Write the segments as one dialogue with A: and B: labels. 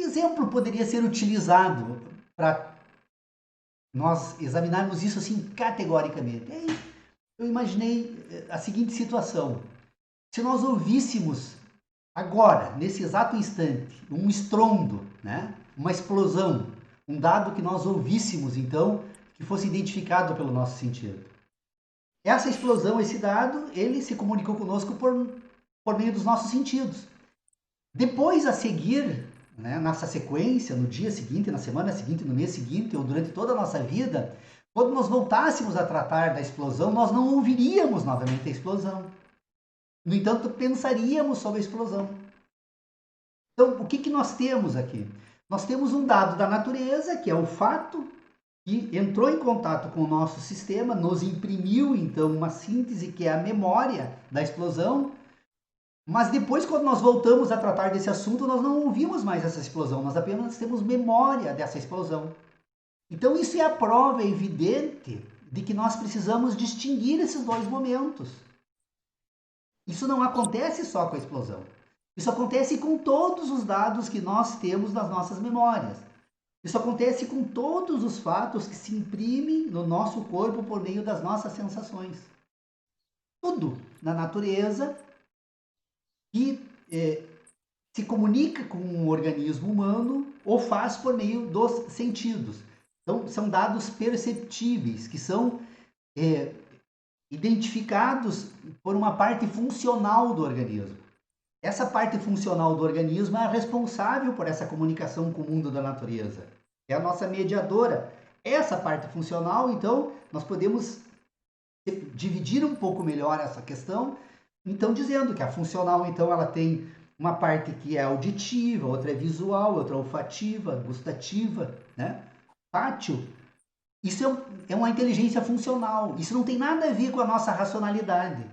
A: exemplo poderia ser utilizado para nós examinarmos isso assim categoricamente? Aí eu imaginei a seguinte situação. Se nós ouvíssemos agora, nesse exato instante, um estrondo, né? Uma explosão, um dado que nós ouvíssemos, então, que fosse identificado pelo nosso sentido. Essa explosão, esse dado, ele se comunicou conosco por meio dos nossos sentidos. Depois, a seguir, né, nessa sequência, no dia seguinte, na semana seguinte, no mês seguinte, ou durante toda a nossa vida, quando nós voltássemos a tratar da explosão, nós não ouviríamos novamente a explosão. No entanto, pensaríamos sobre a explosão. Então, o que nós temos aqui? Nós temos um dado da natureza, que é o fato, que entrou em contato com o nosso sistema, nos imprimiu, então, uma síntese, que é a memória da explosão. Mas depois, quando nós voltamos a tratar desse assunto, nós não ouvimos mais essa explosão, nós apenas temos memória dessa explosão. Então, isso é a prova evidente de que nós precisamos distinguir esses dois momentos. Isso não acontece só com a explosão. Isso acontece com todos os dados que nós temos nas nossas memórias. Isso acontece com todos os fatos que se imprimem no nosso corpo por meio das nossas sensações. Tudo na natureza que se comunica com um organismo humano ou faz por meio dos sentidos. Então, são dados perceptíveis, que são identificados por uma parte funcional do organismo. Essa parte funcional do organismo é a responsável por essa comunicação com o mundo da natureza. É a nossa mediadora. Essa parte funcional, então, nós podemos dividir um pouco melhor essa questão, então dizendo que a funcional, então, ela tem uma parte que é auditiva, outra é visual, outra é olfativa, gustativa, né? Tátil. Isso é uma inteligência funcional. Isso não tem nada a ver com a nossa racionalidade.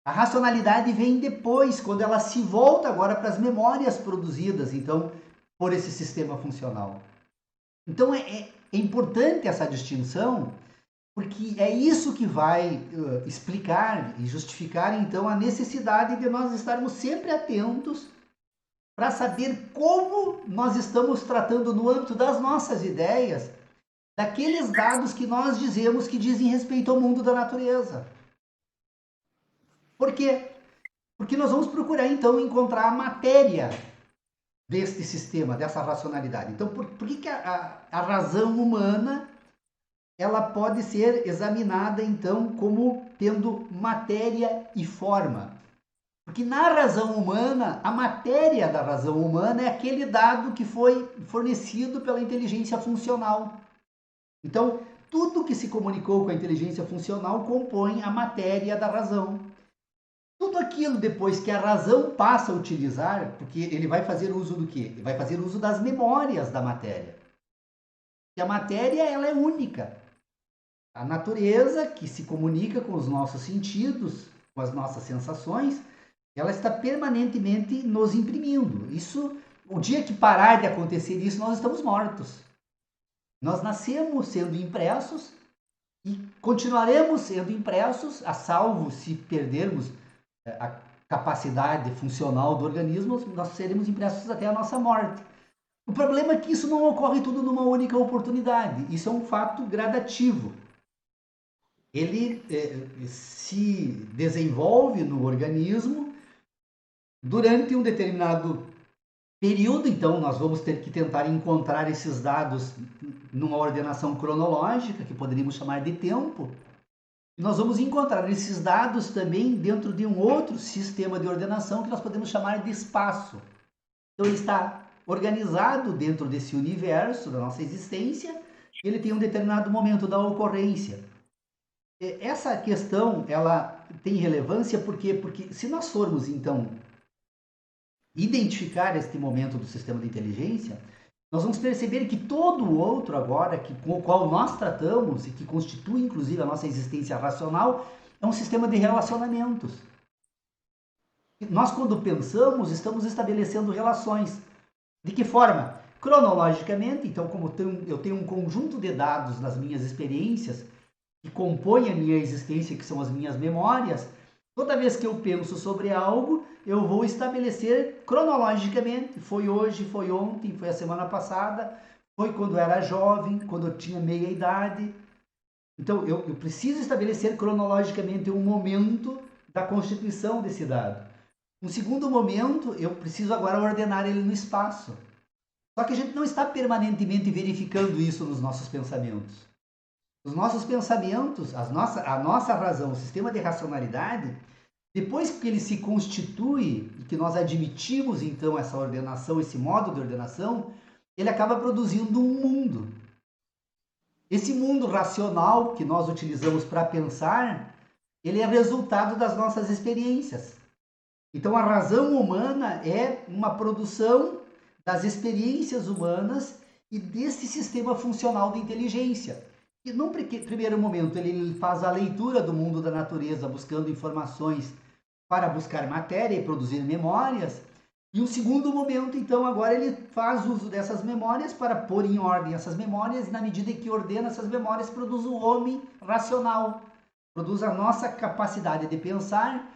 A: A racionalidade vem depois, quando ela se volta agora para as memórias produzidas, então, por esse sistema funcional. Então, é importante essa distinção, porque é isso que vai explicar e justificar, então, a necessidade de nós estarmos sempre atentos para saber como nós estamos tratando no âmbito das nossas ideias, daqueles dados que nós dizemos que dizem respeito ao mundo da natureza. Por quê? Porque nós vamos procurar, então, encontrar a matéria deste sistema, dessa racionalidade. Então, por que a razão humana ela pode ser examinada, então, como tendo matéria e forma? Porque na razão humana, a matéria da razão humana é aquele dado que foi fornecido pela inteligência funcional. Então, tudo que se comunicou com a inteligência funcional compõe a matéria da razão. Tudo aquilo depois que a razão passa a utilizar, porque ele vai fazer uso do quê? Ele vai fazer uso das memórias da matéria. E a matéria, ela é única. A natureza que se comunica com os nossos sentidos, com as nossas sensações, ela está permanentemente nos imprimindo. Isso, o dia que parar de acontecer isso, nós estamos mortos. Nós nascemos sendo impressos e continuaremos sendo impressos, a salvo se perdermos a capacidade funcional do organismo, nós seremos impressos até a nossa morte. O problema é que isso não ocorre tudo numa única oportunidade. Isso é um fato gradativo. Ele se desenvolve no organismo durante um determinado período, então nós vamos ter que tentar encontrar esses dados numa ordenação cronológica, que poderíamos chamar de tempo. E nós vamos encontrar esses dados também dentro de um outro sistema de ordenação que nós podemos chamar de espaço. Então ele está organizado dentro desse universo da nossa existência, ele tem um determinado momento da ocorrência. Essa questão, ela tem relevância porque se nós formos, então, identificar este momento do sistema de inteligência, nós vamos perceber que todo o outro agora, com o qual nós tratamos e que constitui inclusive a nossa existência racional, é um sistema de relacionamentos. Nós, quando pensamos, estamos estabelecendo relações. De que forma? Cronologicamente, então, como eu tenho um conjunto de dados das minhas experiências que compõem a minha existência, que são as minhas memórias, Toda vez que eu penso sobre algo, eu vou estabelecer cronologicamente. Foi hoje, foi ontem, foi a semana passada, foi quando eu era jovem, quando eu tinha meia idade. Então, eu preciso estabelecer cronologicamente um momento da constituição desse dado. Um segundo momento, eu preciso agora ordenar ele no espaço. Só que a gente não está permanentemente verificando isso nos nossos pensamentos. Os nossos pensamentos, a nossa razão, o sistema de racionalidade, depois que ele se constitui e que nós admitimos então essa ordenação, esse modo de ordenação, ele acaba produzindo um mundo. Esse mundo racional que nós utilizamos para pensar, ele é resultado das nossas experiências. Então a razão humana é uma produção das experiências humanas e desse sistema funcional de inteligência. E num primeiro momento ele faz a leitura do mundo da natureza, buscando informações para buscar matéria e produzir memórias. E um segundo momento, então, agora ele faz uso dessas memórias para pôr em ordem essas memórias, e na medida em que ordena essas memórias, produz o homem racional, produz a nossa capacidade de pensar.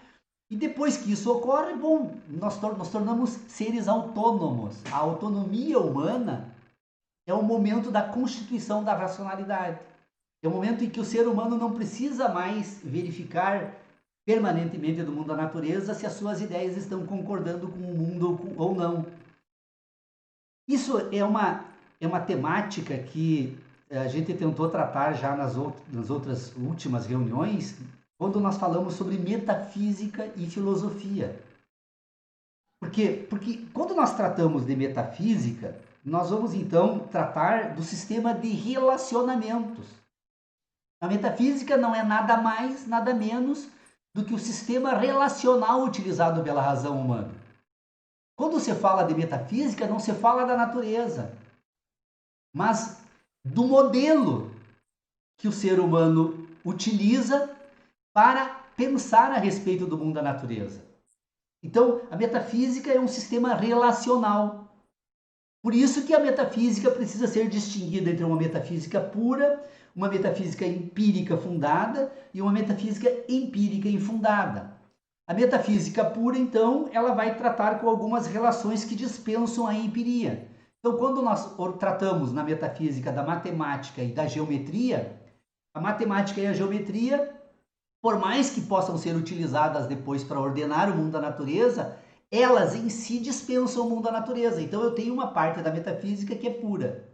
A: E depois que isso ocorre, bom, nós tornamos seres autônomos. A autonomia humana é o momento da constituição da racionalidade. É o momento em que o ser humano não precisa mais verificar permanentemente do mundo da natureza se as suas ideias estão concordando com o mundo ou não. Isso é uma temática que a gente tentou tratar já nas outras últimas reuniões, quando nós falamos sobre metafísica e filosofia. Porque quando nós tratamos de metafísica, nós vamos então tratar do sistema de relacionamentos. A metafísica não é nada mais, nada menos do que o sistema relacional utilizado pela razão humana. Quando se fala de metafísica, não se fala da natureza, mas do modelo que o ser humano utiliza para pensar a respeito do mundo da natureza. Então, a metafísica é um sistema relacional. Por isso que a metafísica precisa ser distinguida entre uma metafísica pura, uma metafísica empírica fundada e uma metafísica empírica infundada. A metafísica pura, então, ela vai tratar com algumas relações que dispensam a empiria. Então, quando nós tratamos na metafísica da matemática e da geometria, a matemática e a geometria, por mais que possam ser utilizadas depois para ordenar o mundo da natureza, elas em si dispensam o mundo da natureza. Então eu tenho uma parte da metafísica que é pura.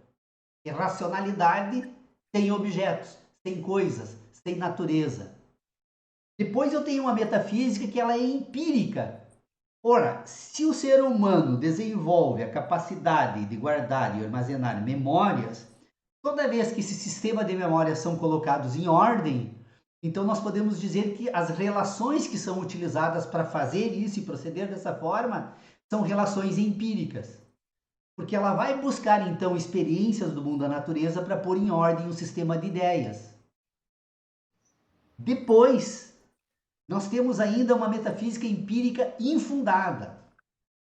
A: É racionalidade sem objetos, sem coisas, sem natureza. Depois eu tenho uma metafísica que ela é empírica. Ora, se o ser humano desenvolve a capacidade de guardar e armazenar memórias, toda vez que esse sistema de memórias são colocados em ordem, então nós podemos dizer que as relações que são utilizadas para fazer isso e proceder dessa forma são relações empíricas. Porque ela vai buscar então experiências do mundo da natureza para pôr em ordem um sistema de ideias. Depois, nós temos ainda uma metafísica empírica infundada.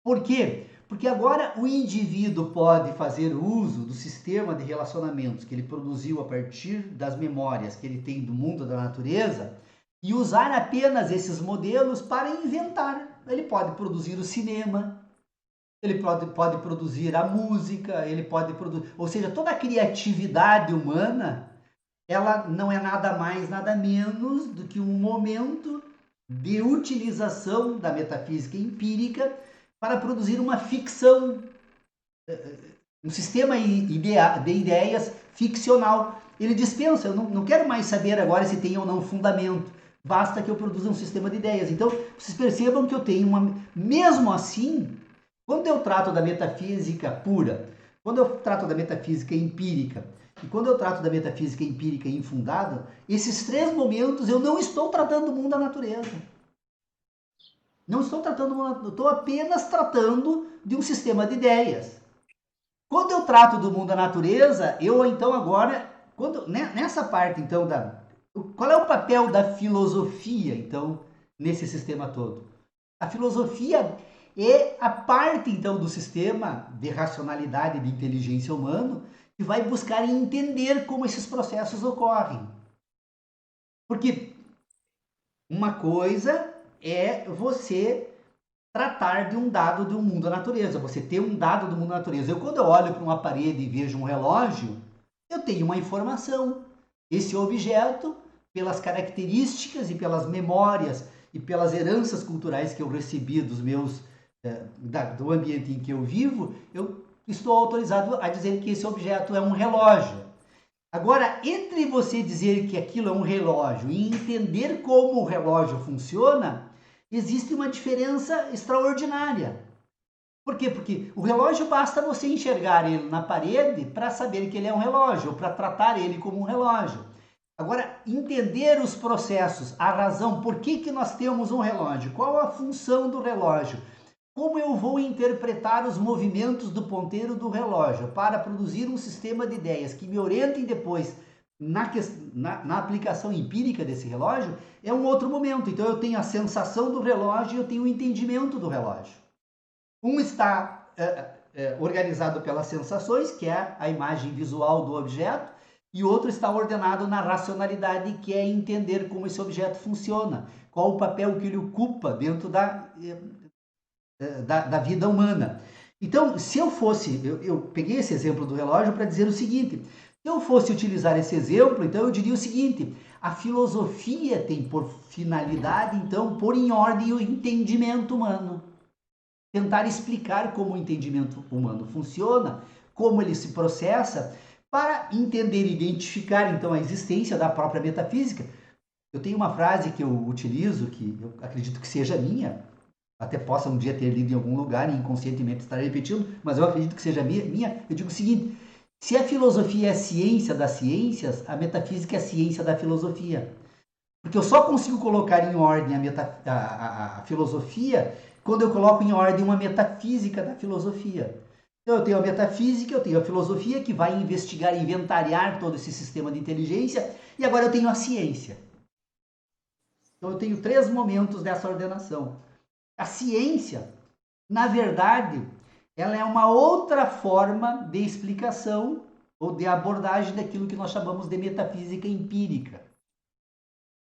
A: Por quê? Porque agora o indivíduo pode fazer uso do sistema de relacionamentos que ele produziu a partir das memórias que ele tem do mundo da natureza e usar apenas esses modelos para inventar. Ele pode produzir o cinema, ele pode produzir a música, ele pode produzir... Ou seja, toda a criatividade humana, ela não é nada mais, nada menos do que um momento de utilização da metafísica empírica para produzir uma ficção, um sistema de ideias ficcional. Ele dispensa, eu não quero mais saber agora se tem ou não fundamento, basta que eu produza um sistema de ideias. Então, vocês percebam que eu tenho uma... Mesmo assim, quando eu trato da metafísica pura, quando eu trato da metafísica empírica e quando eu trato da metafísica empírica infundada, esses três momentos eu não estou tratando do mundo da natureza. Não estou tratando, estou apenas tratando de um sistema de ideias. Quando eu trato do mundo da natureza, eu então agora, nessa parte então qual é o papel da filosofia então nesse sistema todo? A filosofia é a parte então do sistema de racionalidade e de inteligência humano que vai buscar entender como esses processos ocorrem. Porque uma coisa é você tratar de um dado do mundo da natureza, você ter um dado do mundo da natureza. Quando eu olho para uma parede e vejo um relógio, eu tenho uma informação. Esse objeto, pelas características e pelas memórias e pelas heranças culturais que eu recebi dos meus, do ambiente em que eu vivo, eu estou autorizado a dizer que esse objeto é um relógio. Agora, entre você dizer que aquilo é um relógio e entender como o relógio funciona, existe uma diferença extraordinária. Por quê? Porque o relógio basta você enxergar ele na parede para saber que ele é um relógio, ou para tratar ele como um relógio. Agora, entender os processos, a razão, por que nós temos um relógio, qual a função do relógio, como eu vou interpretar os movimentos do ponteiro do relógio para produzir um sistema de ideias que me orientem depois na aplicação empírica desse relógio, é um outro momento. Então eu tenho a sensação do relógio e eu tenho o entendimento do relógio. Um está organizado pelas sensações, que é a imagem visual do objeto, e o outro está ordenado na racionalidade, que é entender como esse objeto funciona, qual o papel que ele ocupa dentro da vida humana. Então, se eu fosse, eu peguei esse exemplo do relógio para dizer o seguinte: se eu fosse utilizar esse exemplo, então eu diria o seguinte: a filosofia tem por finalidade, então, pôr em ordem o entendimento humano. Tentar explicar como o entendimento humano funciona, como ele se processa, para entender e identificar, então, a existência da própria metafísica. Eu tenho uma frase que eu utilizo, que eu acredito que seja minha, até possa um dia ter lido em algum lugar e inconscientemente estar repetindo, mas eu acredito que seja minha. Eu digo o seguinte: se a filosofia é a ciência das ciências, a metafísica é a ciência da filosofia. Porque eu só consigo colocar em ordem a filosofia quando eu coloco em ordem uma metafísica da filosofia. Então eu tenho a metafísica, eu tenho a filosofia que vai investigar, inventariar todo esse sistema de inteligência, e agora eu tenho a ciência. Então eu tenho 3 momentos dessa ordenação. A ciência, na verdade, ela é uma outra forma de explicação ou de abordagem daquilo que nós chamamos de metafísica empírica.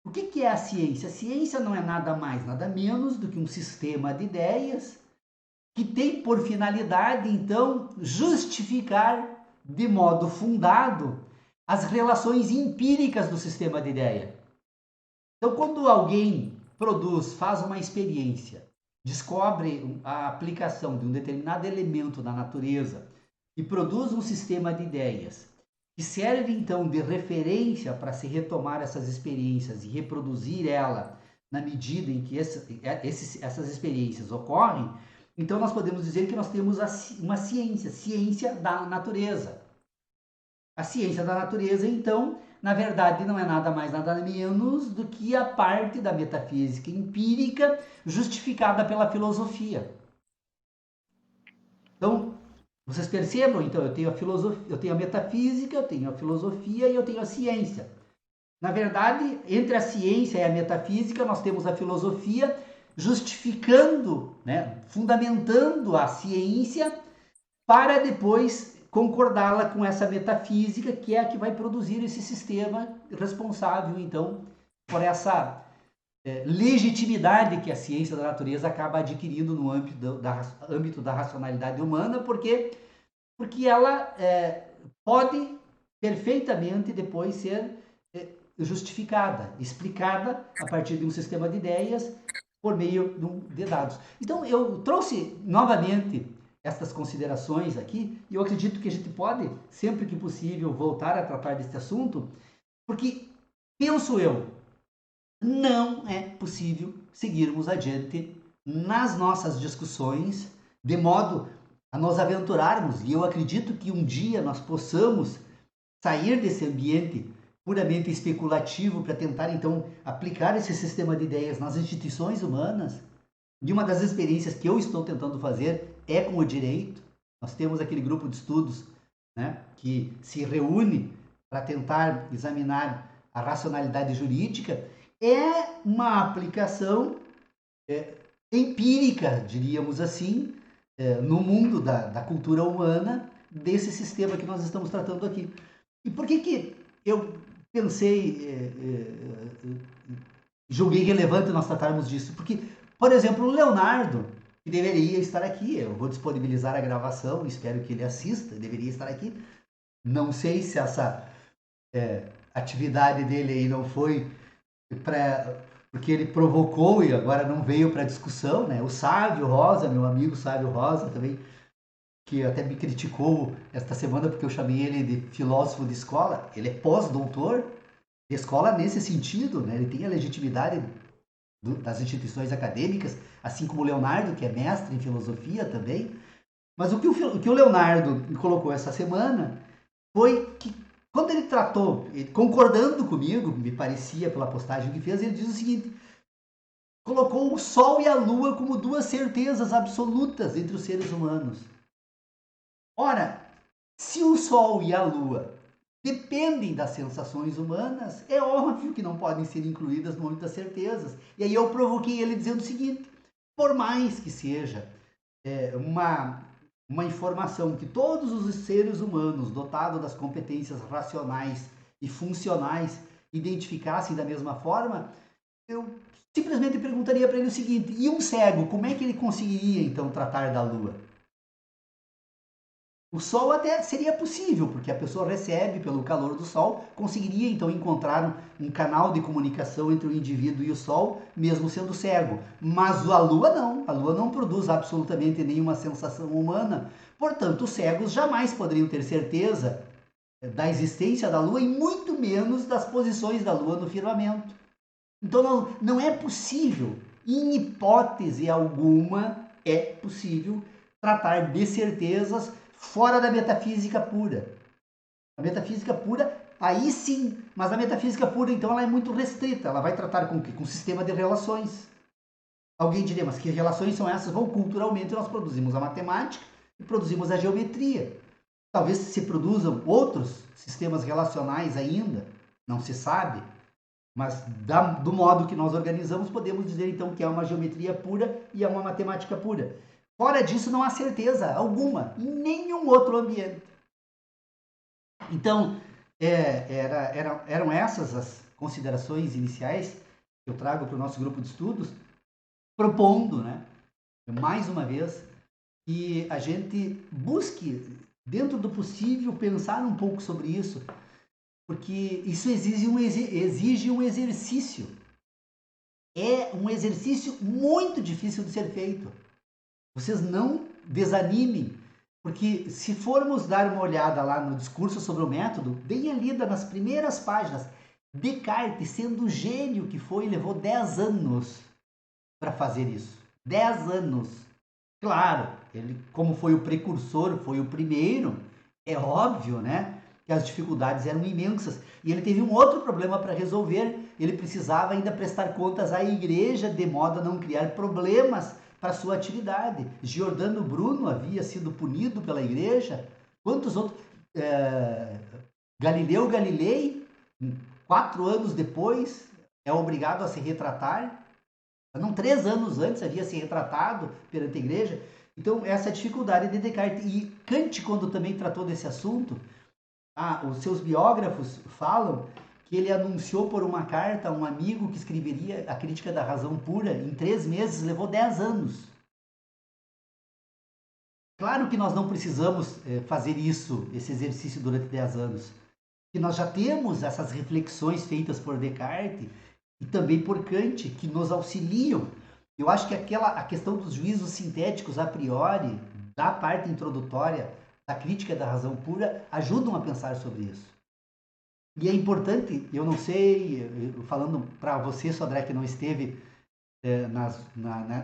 A: O que é a ciência? A ciência não é nada mais, nada menos do que um sistema de ideias que tem por finalidade, então, justificar de modo fundado as relações empíricas do sistema de ideia. Então, quando alguém produz, faz uma experiência, descobre a aplicação de um determinado elemento da natureza e produz um sistema de ideias que serve então de referência para se retomar essas experiências e reproduzir ela na medida em que essas experiências ocorrem, então nós podemos dizer que nós temos uma ciência da natureza. A ciência da natureza, então, na verdade, não é nada mais, nada menos do que a parte da metafísica empírica justificada pela filosofia. Então, vocês percebam, então, eu tenho a filosofia, eu tenho a metafísica, eu tenho a filosofia e eu tenho a ciência. Na verdade, entre a ciência e a metafísica, nós temos a filosofia justificando, né, fundamentando a ciência para depois concordá-la com essa metafísica, que é a que vai produzir esse sistema responsável, então, por essa legitimidade que a ciência da natureza acaba adquirindo no âmbito da racionalidade humana, porque ela pode perfeitamente depois ser justificada, explicada a partir de um sistema de ideias por meio de dados. Então, eu trouxe novamente estas considerações aqui, e eu acredito que a gente pode, sempre que possível, voltar a tratar deste assunto, porque, penso eu, não é possível seguirmos adiante nas nossas discussões de modo a nos aventurarmos, e eu acredito que um dia nós possamos sair desse ambiente puramente especulativo para tentar então aplicar esse sistema de ideias nas instituições humanas. E uma das experiências que eu estou tentando fazer é com o direito. Nós temos aquele grupo de estudos, né, que se reúne para tentar examinar a racionalidade jurídica. É uma aplicação empírica, diríamos assim, no mundo da cultura humana, desse sistema que nós estamos tratando aqui. E por que eu pensei julguei relevante nós tratarmos disso, porque, por exemplo, o Leonardo, que deveria estar aqui, eu vou disponibilizar a gravação, espero que ele assista, deveria estar aqui. Não sei se essa atividade dele aí não foi porque ele provocou e agora não veio para discussão, né? O Sávio Rosa, meu amigo Sávio Rosa também, que até me criticou esta semana porque eu chamei ele de filósofo de escola. Ele é pós-doutor de escola nesse sentido, né? Ele tem a legitimidade das instituições acadêmicas, assim como o Leonardo, que é mestre em filosofia também. Mas o que o Leonardo me colocou essa semana foi que quando ele tratou, concordando comigo, me parecia pela postagem que fez, ele diz o seguinte: colocou o Sol e a Lua como duas certezas absolutas entre os seres humanos. Ora, se o Sol e a Lua dependem das sensações humanas, é óbvio que não podem ser incluídas no âmbito das certezas. E aí eu provoquei ele dizendo o seguinte: por mais que seja uma informação que todos os seres humanos dotados das competências racionais e funcionais identificassem da mesma forma, eu simplesmente perguntaria para ele o seguinte: e um cego, como é que ele conseguiria então tratar da Lua? O Sol até seria possível, porque a pessoa recebe pelo calor do Sol, conseguiria então encontrar um canal de comunicação entre o indivíduo e o Sol, mesmo sendo cego. Mas a Lua não produz absolutamente nenhuma sensação humana, portanto os cegos jamais poderiam ter certeza da existência da Lua e muito menos das posições da Lua no firmamento. Então não é possível, em hipótese alguma, é possível tratar de certezas fora da metafísica pura. A metafísica pura, aí sim, mas a metafísica pura, então, ela é muito restrita. Ela vai tratar com o quê? Com o sistema de relações. Alguém diria, mas que relações são essas? Bom, culturalmente nós produzimos a matemática e produzimos a geometria. Talvez se produzam outros sistemas relacionais ainda, não se sabe, mas do modo que nós organizamos, podemos dizer então que é uma geometria pura e é uma matemática pura. Fora disso, não há certeza alguma, em nenhum outro ambiente. Então, eram essas as considerações iniciais que eu trago para o nosso grupo de estudos, propondo, né, mais uma vez, que a gente busque, dentro do possível, pensar um pouco sobre isso, porque isso exige um exercício. É um exercício muito difícil de ser feito. Vocês não desanimem, porque se formos dar uma olhada lá no discurso sobre o método, deem a lida nas primeiras páginas. Descartes, sendo o gênio que foi, levou 10 anos para fazer isso. 10 anos. Claro, ele, como foi o precursor, foi o primeiro, é óbvio, né? Que as dificuldades eram imensas. E ele teve um outro problema para resolver. Ele precisava ainda prestar contas à igreja, de modo a não criar problemas para sua atividade. Giordano Bruno havia sido punido pela igreja. Quantos outros? Galileu Galilei, 4 anos depois, é obrigado a se retratar. Não, 3 anos antes havia se retratado perante a igreja. Então, essa dificuldade de Descartes. E Kant, quando também tratou desse assunto, os seus biógrafos falam que ele anunciou por uma carta a um amigo que escreveria a Crítica da Razão Pura em 3 meses, levou 10 anos. Claro que nós não precisamos fazer isso, esse exercício durante 10 anos, que nós já temos essas reflexões feitas por Descartes e também por Kant, que nos auxiliam. Eu acho que a questão dos juízos sintéticos a priori, da parte introdutória da Crítica da Razão Pura, ajudam a pensar sobre isso. E é importante, eu não sei, falando para você, Sodré, que não esteve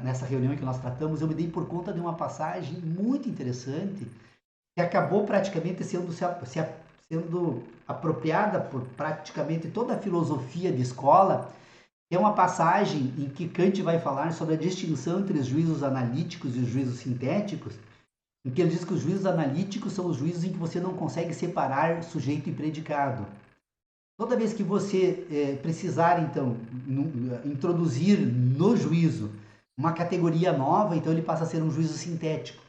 A: nessa reunião que nós tratamos, eu me dei por conta de uma passagem muito interessante que acabou praticamente sendo apropriada por praticamente toda a filosofia de escola. É uma passagem em que Kant vai falar sobre a distinção entre os juízos analíticos e os juízos sintéticos, em que ele diz que os juízos analíticos são os juízos em que você não consegue separar sujeito e predicado. Toda vez que você precisar, então, introduzir no juízo uma categoria nova, então ele passa a ser um juízo sintético.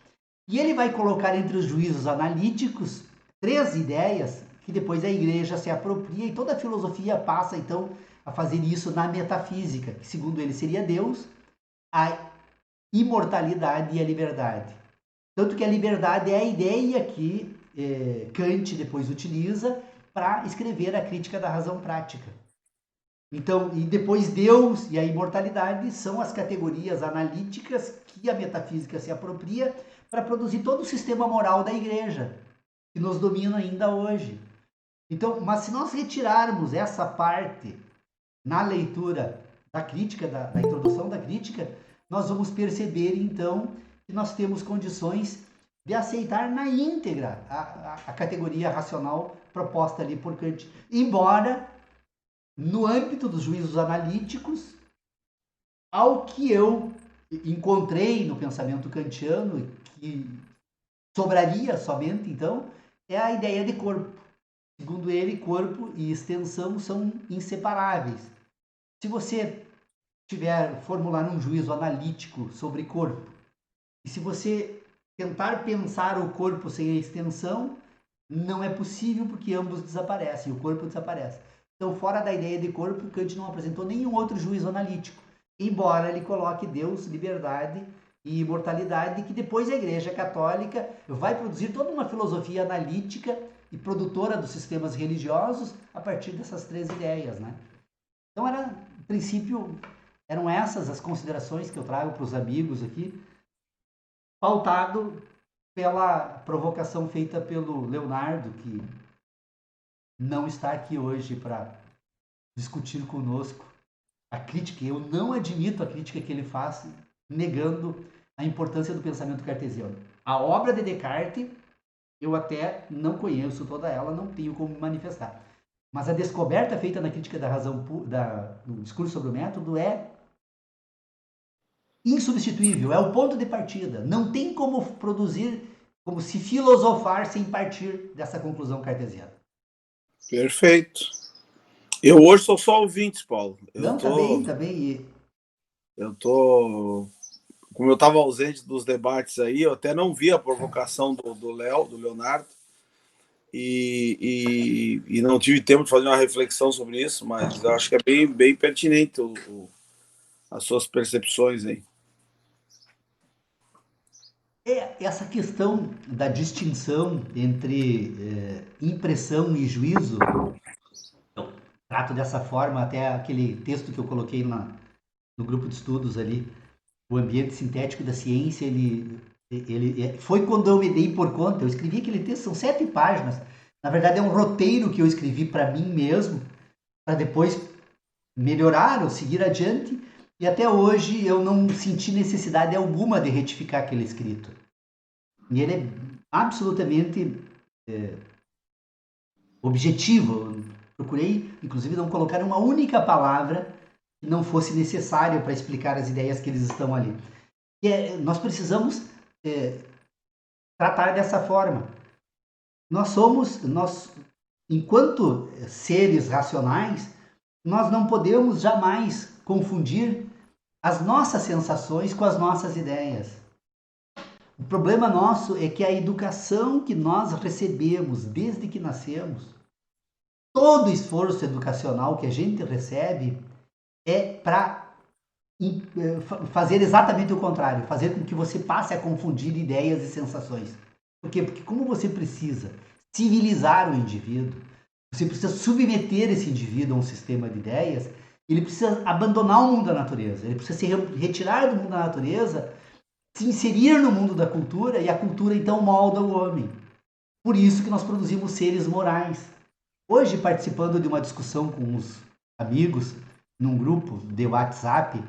A: E ele vai colocar entre os juízos analíticos 3 ideias que depois a igreja se apropria e toda a filosofia passa, então, a fazer isso na metafísica, que segundo ele seria Deus, a imortalidade e a liberdade. Tanto que a liberdade é a ideia que Kant depois utiliza para escrever a crítica da razão prática. Então, e depois Deus e a imortalidade são as categorias analíticas que a metafísica se apropria para produzir todo o sistema moral da igreja, que nos domina ainda hoje. Então, mas se nós retirarmos essa parte na leitura da crítica, da introdução da crítica, nós vamos perceber então que nós temos condições de aceitar na íntegra a categoria racional proposta ali por Kant, embora no âmbito dos juízos analíticos, ao que eu encontrei no pensamento kantiano, que sobraria somente então, é a ideia de corpo. Segundo ele, corpo e extensão são inseparáveis. Se você formular um juízo analítico sobre corpo, e se você tentar pensar o corpo sem a extensão, não é possível porque ambos desaparecem, o corpo desaparece. Então, fora da ideia de corpo, Kant não apresentou nenhum outro juízo analítico, embora ele coloque Deus, liberdade e imortalidade, que depois a Igreja Católica vai produzir toda uma filosofia analítica e produtora dos sistemas religiosos a partir dessas três ideias, né? Então, em princípio, eram essas as considerações que eu trago para os amigos aqui, pautado pela provocação feita pelo Leonardo, que não está aqui hoje para discutir conosco a crítica. Eu não admito a crítica que ele faz, negando a importância do pensamento cartesiano. A obra de Descartes, eu até não conheço toda ela, não tenho como me manifestar. Mas a descoberta feita na crítica da razão, no discurso sobre o método, é insubstituível, é o ponto de partida. Não tem como produzir, como se filosofar sem partir dessa conclusão cartesiana.
B: Perfeito. Eu hoje sou só ouvinte, Paulo.
A: Tá bem.
B: Eu tô... Como eu estava ausente dos debates aí, eu até não vi a provocação do Leonardo, e não tive tempo de fazer uma reflexão sobre isso, mas eu acho que é bem pertinente as suas percepções aí.
A: Essa questão da distinção entre impressão e juízo, eu trato dessa forma, até aquele texto que eu coloquei no grupo de estudos ali, o ambiente sintético da ciência, ele foi quando eu me dei por conta, eu escrevi aquele texto, são 7 páginas, na verdade é um roteiro que eu escrevi para mim mesmo, para depois melhorar ou seguir adiante, e até hoje eu não senti necessidade alguma de retificar aquele escrito. E ele é absolutamente objetivo. Eu procurei, inclusive, não colocar uma única palavra que não fosse necessário para explicar as ideias que eles estão ali. Nós precisamos tratar dessa forma. Nós, enquanto seres racionais, nós não podemos jamais confundir as nossas sensações com as nossas ideias. O problema nosso é que a educação que nós recebemos desde que nascemos, todo esforço educacional que a gente recebe é para fazer exatamente o contrário, fazer com que você passe a confundir ideias e sensações. Por quê? Porque como você precisa civilizar o indivíduo, você precisa submeter esse indivíduo a um sistema de ideias, ele precisa abandonar o mundo da natureza, ele precisa se retirar do mundo da natureza, se inserir no mundo da cultura, e a cultura então molda o homem. Por isso que nós produzimos seres morais. Hoje, participando de uma discussão com uns amigos, num grupo de WhatsApp,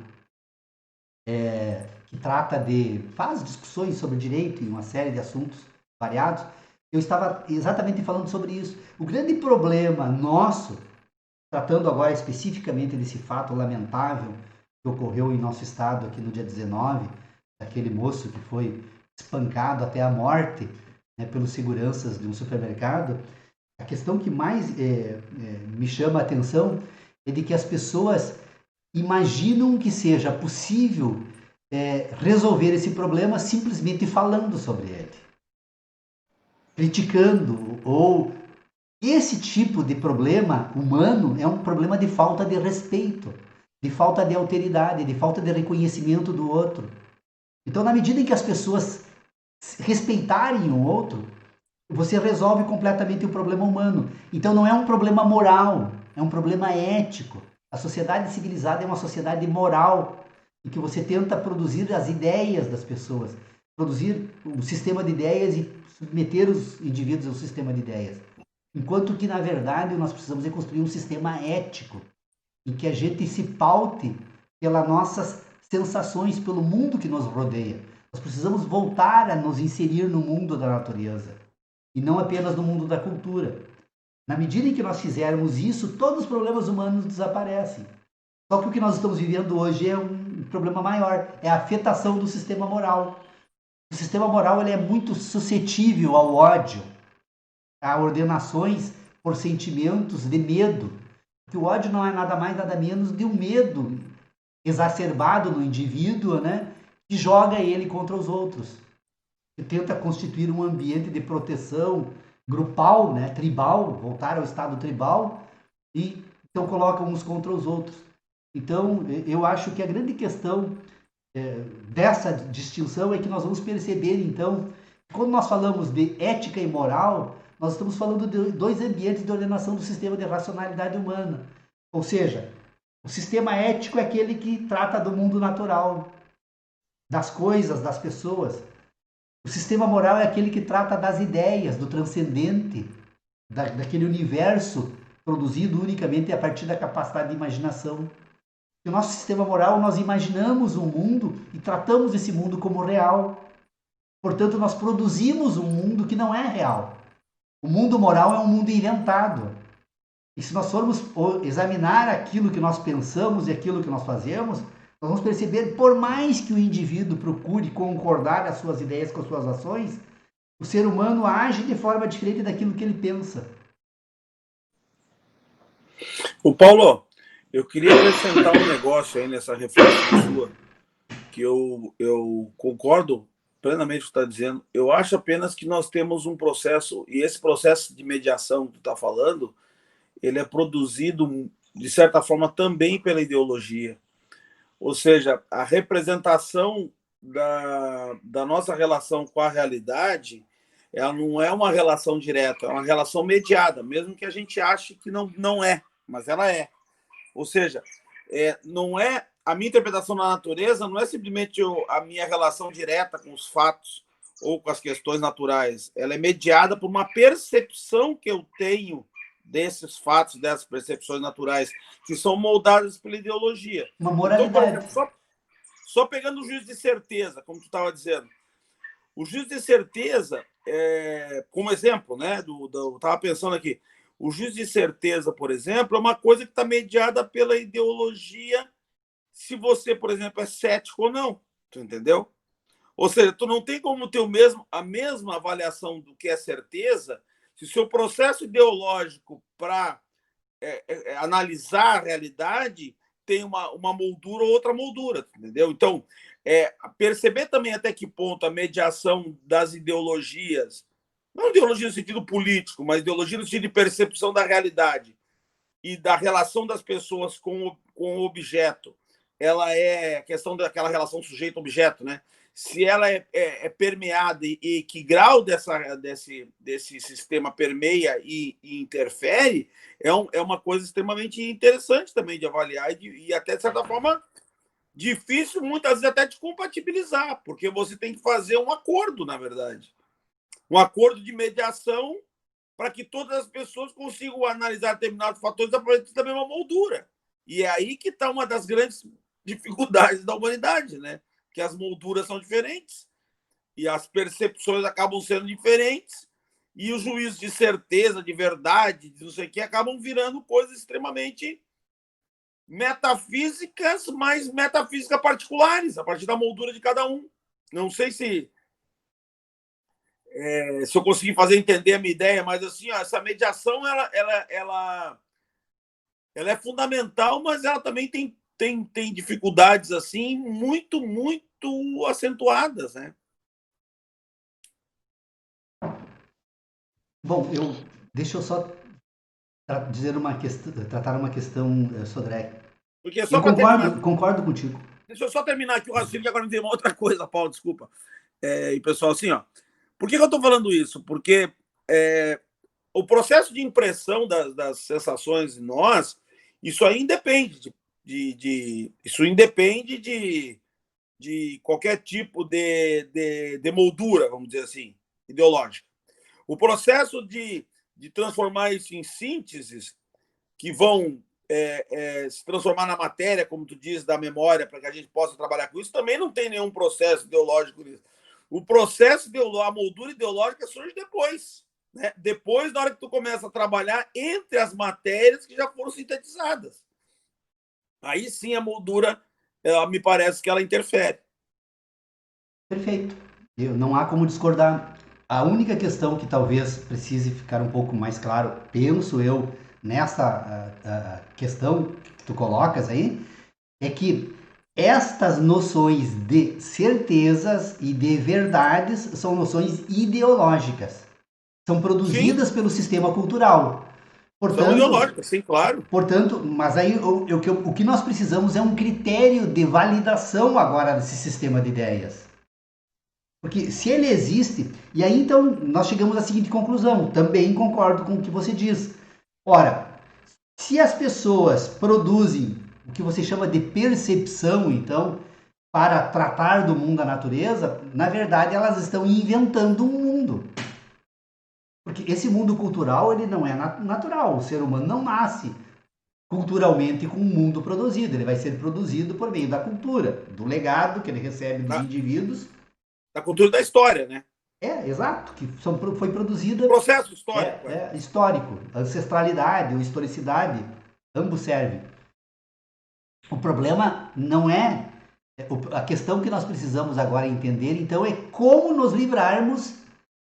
A: que faz discussões sobre direito e uma série de assuntos variados, eu estava exatamente falando sobre isso. O grande problema nosso, tratando agora especificamente desse fato lamentável que ocorreu em nosso estado aqui no dia 19, daquele moço que foi espancado até a morte, né, pelos seguranças de um supermercado, a questão que mais me chama a atenção é de que as pessoas imaginam que seja possível resolver esse problema simplesmente falando sobre ele, criticando ou Esse tipo de problema humano é um problema de falta de respeito, de falta de alteridade, de falta de reconhecimento do outro. Então, na medida em que as pessoas respeitarem o outro, você resolve completamente o problema humano. Então, não é um problema moral, é um problema ético. A sociedade civilizada é uma sociedade moral, em que você tenta produzir as ideias das pessoas, produzir um sistema de ideias e submeter os indivíduos ao sistema de ideias. Enquanto que, na verdade, nós precisamos construir um sistema ético, em que a gente se paute pelas nossas sensações, pelo mundo que nos rodeia. Nós precisamos voltar a nos inserir no mundo da natureza, e não apenas no mundo da cultura. Na medida em que nós fizermos isso, todos os problemas humanos desaparecem. Só que o que nós estamos vivendo hoje é um problema maior, é a afetação do sistema moral. O sistema moral ele é muito suscetível ao ódio, a ordenações por sentimentos de medo. Que o ódio não é nada mais, nada menos de um medo exacerbado no indivíduo, né? Que joga ele contra os outros. Que tenta constituir um ambiente de proteção grupal, né? Tribal, voltar ao estado tribal, e então coloca uns contra os outros. Então, eu acho que a grande questão dessa distinção é que nós vamos perceber, então, quando nós falamos de ética e moral, nós estamos falando de dois ambientes de ordenação do sistema de racionalidade humana. Ou seja, o sistema ético é aquele que trata do mundo natural, das coisas, das pessoas. O sistema moral é aquele que trata das ideias, do transcendente, daquele universo produzido unicamente a partir da capacidade de imaginação. No nosso sistema moral, nós imaginamos um mundo e tratamos esse mundo como real. Portanto, nós produzimos um mundo que não é real. O mundo moral é um mundo inventado. E se nós formos examinar aquilo que nós pensamos e aquilo que nós fazemos, nós vamos perceber, por mais que o indivíduo procure concordar as suas ideias com as suas ações, o ser humano age de forma diferente daquilo que ele pensa.
B: O Paulo, eu queria acrescentar um negócio aí nessa reflexão sua, que eu concordo plenamente com o que você está dizendo. Eu acho apenas que nós temos um processo, e esse processo de mediação que tu está falando, ele é produzido, de certa forma, também pela ideologia. Ou seja, a representação da nossa relação com a realidade, ela não é uma relação direta, é uma relação mediada, mesmo que a gente ache que não é, mas ela é. Ou seja, não é a minha interpretação da natureza não é simplesmente a minha relação direta com os fatos ou com as questões naturais. Ela é mediada por uma percepção que eu tenho desses fatos, dessas percepções naturais, que são moldadas pela ideologia.
A: Uma
B: Então, por
A: moralidade.
B: exemplo, só pegando o juízo de certeza, como tu estava dizendo, o juízo de certeza, como exemplo, né? Eu estava pensando aqui, o juízo de certeza, por exemplo, é uma coisa que está mediada pela ideologia, se você, por exemplo, é cético ou não, tu entendeu? Ou seja, tu não tem como ter a mesma avaliação do que é certeza se o seu processo ideológico para analisar a realidade tem uma moldura ou outra moldura, entendeu? Então, perceber também até que ponto a mediação das ideologias, não ideologia no sentido político, mas ideologia no sentido de percepção da realidade e da relação das pessoas com o objeto, ela é a questão daquela relação sujeito-objeto, né? Se ela é permeada e que grau desse sistema permeia e interfere, é uma coisa extremamente interessante também de avaliar e até, de certa forma, difícil, muitas vezes, até de compatibilizar, porque você tem que fazer um acordo, na verdade. Um acordo de mediação para que todas as pessoas consigam analisar determinados fatores a partir da mesma moldura. E é aí que está uma das grandes dificuldades da humanidade, né? Que as molduras são diferentes e as percepções acabam sendo diferentes e os juízos de certeza, de verdade, de não sei o que, acabam virando coisas extremamente metafísicas, mas metafísicas particulares, a partir da moldura de cada um. Não sei se eu consegui fazer entender a minha ideia, mas assim, ó, essa mediação ela é fundamental, mas ela também tem dificuldades assim muito, muito acentuadas, né?
A: Bom, deixa eu só tratar uma questão, Sodré.
B: Porque só
A: Eu concordo contigo.
B: Deixa eu só terminar aqui o raciocínio, que agora me tem uma outra coisa, Paulo, desculpa. E pessoal, assim, ó. Por que eu estou falando isso? Porque o processo de impressão das sensações em nós, isso aí independe isso independe de qualquer tipo de moldura, vamos dizer assim, ideológica. O processo de transformar isso em sínteses que vão se transformar na matéria, como tu diz, da memória, para que a gente possa trabalhar com isso, também não tem nenhum processo ideológico nisso. O processo ideológico, a moldura ideológica surge depois. Né? Depois, na hora que tu começa a trabalhar entre as matérias que já foram sintetizadas. Aí sim a moldura, me parece que ela interfere.
A: Perfeito. Não há como discordar. A única questão que talvez precise ficar um pouco mais claro, penso eu, nessa questão que tu colocas aí, é que estas noções de certezas e de verdades são noções ideológicas. São produzidas pelo sistema cultural. Portanto,
B: são ideológicas, sim, claro.
A: Portanto, mas aí o que nós precisamos é um critério de validação agora desse sistema de ideias. Porque se ele existe, e aí então nós chegamos à seguinte conclusão, também concordo com o que você diz. Ora, se as pessoas produzem o que você chama de percepção, então, para tratar do mundo da natureza, na verdade elas estão inventando um mundo. Porque esse mundo cultural, ele não é natural, o ser humano não nasce culturalmente com um mundo produzido, ele vai ser produzido por meio da cultura, do legado que ele recebe dos indivíduos.
B: Da cultura da história, né?
A: Exato, que foi produzida...
B: Processo histórico.
A: Histórico, ancestralidade ou historicidade, ambos servem. O problema não é... A questão que nós precisamos agora entender, então, é como nos livrarmos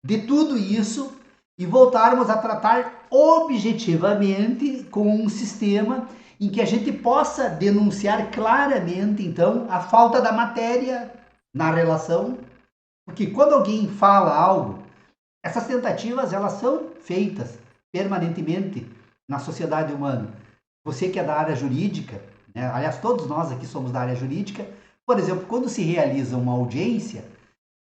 A: de tudo isso e voltarmos a tratar objetivamente com um sistema em que a gente possa denunciar claramente, então, a falta da matéria na relação. Porque quando alguém fala algo, essas tentativas elas são feitas permanentemente na sociedade humana. Você que é da área jurídica, né? Aliás, todos nós aqui somos da área jurídica. Por exemplo, quando se realiza uma audiência,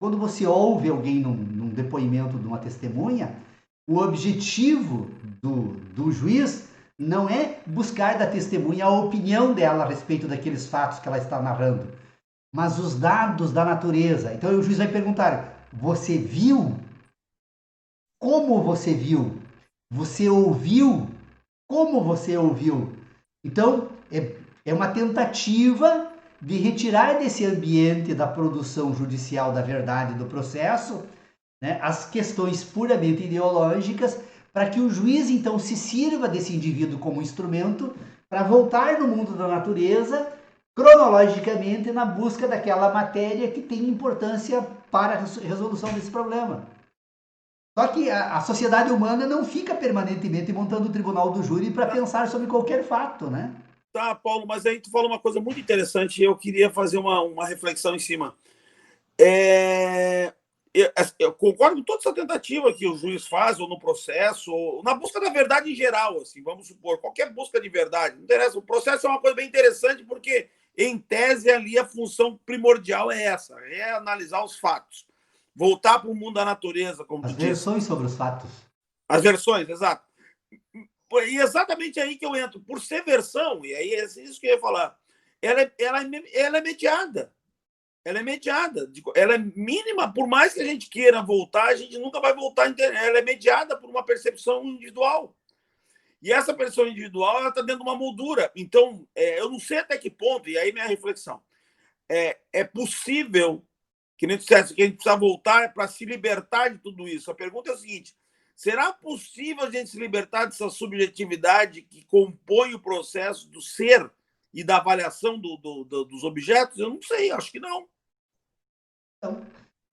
A: quando você ouve alguém num depoimento de uma testemunha, o objetivo do juiz não é buscar da testemunha a opinião dela a respeito daqueles fatos que ela está narrando, mas os dados da natureza. Então o juiz vai perguntar: você viu? Como você viu? Você ouviu? Como você ouviu? Então é uma tentativa de retirar desse ambiente da produção judicial da verdade do processo, né, as questões puramente ideológicas, para que o juiz então se sirva desse indivíduo como instrumento para voltar no mundo da natureza cronologicamente na busca daquela matéria que tem importância para a resolução desse problema. Só que a sociedade humana não fica permanentemente montando o tribunal do júri para pensar sobre qualquer fato, né?
B: Tá, Paulo, mas aí tu falou uma coisa muito interessante e eu queria fazer uma reflexão em cima. Eu concordo com toda essa tentativa que o juiz faz, ou no processo, ou na busca da verdade em geral, assim, vamos supor, qualquer busca de verdade, não interessa. O processo é uma coisa bem interessante porque, em tese, ali a função primordial é essa, é analisar os fatos. Voltar para o mundo da natureza, como tu disse.
A: As versões sobre os fatos.
B: As versões, exato. E exatamente aí que eu entro. Por ser versão, e aí é isso que eu ia falar, ela é mediada. Ela é mediada. Ela é mínima, por mais que a gente queira voltar, a gente nunca vai voltar. Ela é mediada por uma percepção individual. E essa percepção individual ela está dentro de uma moldura. Então, eu não sei até que ponto, e aí minha reflexão, é possível, que nem tu dissesse, que a gente precisa voltar para se libertar de tudo isso. A pergunta é a seguinte: será possível a gente se libertar dessa subjetividade que compõe o processo do ser e da avaliação dos objetos? Eu não sei, acho que não.
A: Não.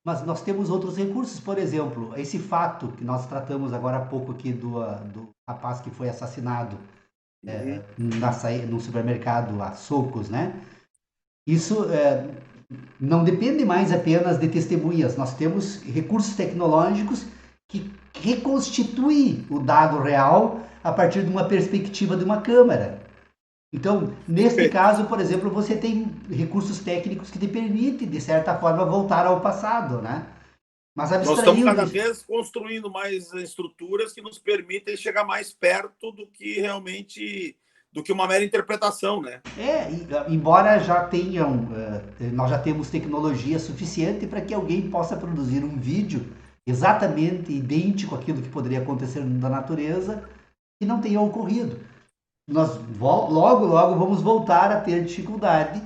A: Mas nós temos outros recursos, por exemplo, esse fato que nós tratamos agora há pouco aqui do rapaz que foi assassinado no supermercado a socos, né? Isso não depende mais apenas de testemunhas. Nós temos recursos tecnológicos que reconstituem o dado real a partir de uma perspectiva de uma câmera. Então, neste caso, por exemplo, você tem recursos técnicos que te permitem, de certa forma, voltar ao passado, né? Mas
B: Nós estamos
A: abstraindo
B: cada
A: isso.
B: vez construindo mais estruturas que nos permitem chegar mais perto do que realmente, do que uma mera interpretação, né?
A: Embora já tenham, nós já temos tecnologia suficiente para que alguém possa produzir um vídeo exatamente idêntico àquilo que poderia acontecer na natureza que não tenha ocorrido. Nós logo vamos voltar a ter dificuldade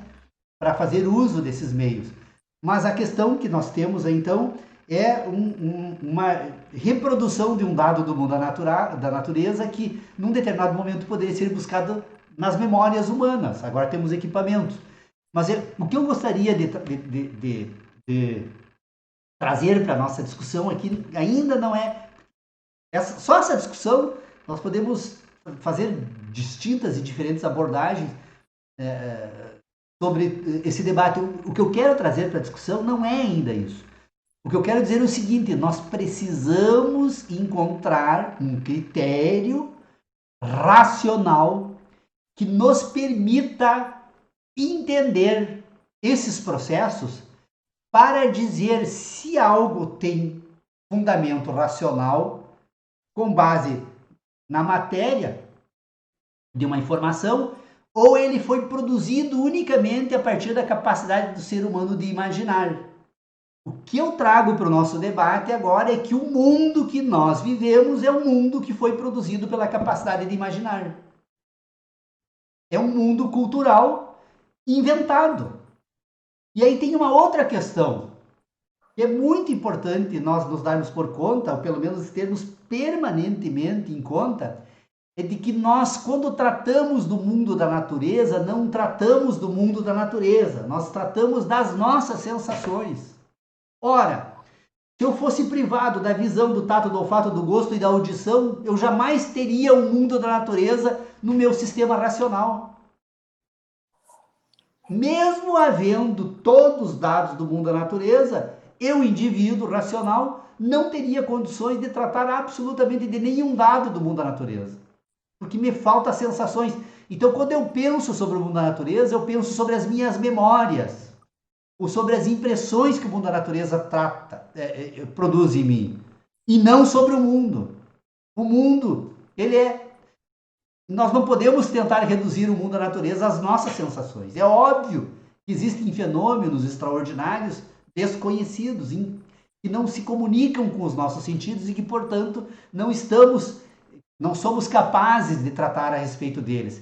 A: para fazer uso desses meios. Mas a questão que nós temos então é uma reprodução de um dado do mundo da natureza que num determinado momento poderia ser buscado nas memórias humanas. Agora temos equipamentos. Mas o que eu gostaria de trazer para a nossa discussão aqui ainda não é só essa discussão. Nós podemos fazer distintas e diferentes abordagens sobre esse debate. O que eu quero trazer para a discussão não é ainda isso. O que eu quero dizer é o seguinte: nós precisamos encontrar um critério racional que nos permita entender esses processos para dizer se algo tem fundamento racional com base na matéria de uma informação, ou ele foi produzido unicamente a partir da capacidade do ser humano de imaginar. O que eu trago para o nosso debate agora é que o mundo que nós vivemos é um mundo que foi produzido pela capacidade de imaginar. É um mundo cultural inventado. E aí tem uma outra questão. É muito importante nós nos darmos por conta, ou pelo menos termos permanentemente em conta, é de que nós, quando tratamos do mundo da natureza, não tratamos do mundo da natureza, nós tratamos das nossas sensações. Ora, se eu fosse privado da visão, do tato, do olfato, do gosto e da audição, eu jamais teria um mundo da natureza no meu sistema racional. Mesmo havendo todos os dados do mundo da natureza, eu, indivíduo racional, não teria condições de tratar absolutamente de nenhum dado do mundo da natureza, porque me faltam sensações. Então, quando eu penso sobre o mundo da natureza, eu penso sobre as minhas memórias, ou sobre as impressões que o mundo da natureza produz em mim, e não sobre o mundo. O mundo, nós não podemos tentar reduzir o mundo da natureza às nossas sensações. É óbvio que existem fenômenos extraordinários desconhecidos, que não se comunicam com os nossos sentidos e que, portanto, não somos capazes de tratar a respeito deles.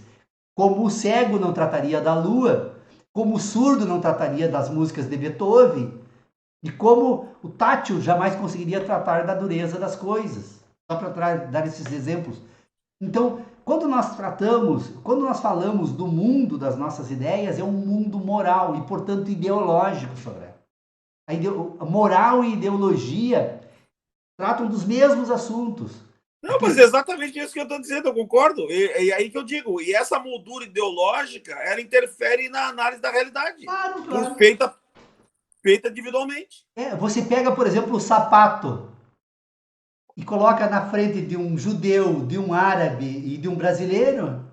A: Como o cego não trataria da lua, como o surdo não trataria das músicas de Beethoven, e como o tátil jamais conseguiria tratar da dureza das coisas. Só para dar esses exemplos. Então, quando nós falamos do mundo das nossas ideias, é um mundo moral e, portanto, ideológico, Sodré. A moral e ideologia tratam dos mesmos assuntos.
B: Não, mas é exatamente isso que eu estou dizendo, eu concordo. E aí que eu digo, e essa moldura ideológica, ela interfere na análise da realidade.
A: Claro.
B: Feita individualmente.
A: Você pega, por exemplo, o sapato e coloca na frente de um judeu, de um árabe e de um brasileiro,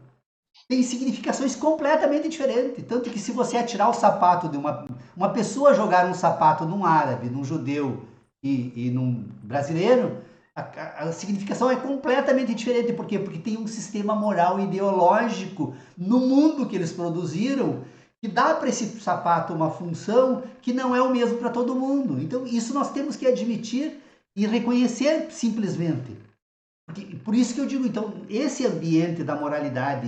A: tem significações completamente diferentes. Tanto que se você atirar o sapato de uma pessoa, jogar um sapato num árabe, num judeu e num brasileiro, a significação é completamente diferente. Por quê? Porque tem um sistema moral e ideológico no mundo que eles produziram que dá para esse sapato uma função que não é o mesmo para todo mundo. Então, isso nós temos que admitir e reconhecer simplesmente. Por isso que eu digo, então, esse ambiente da moralidade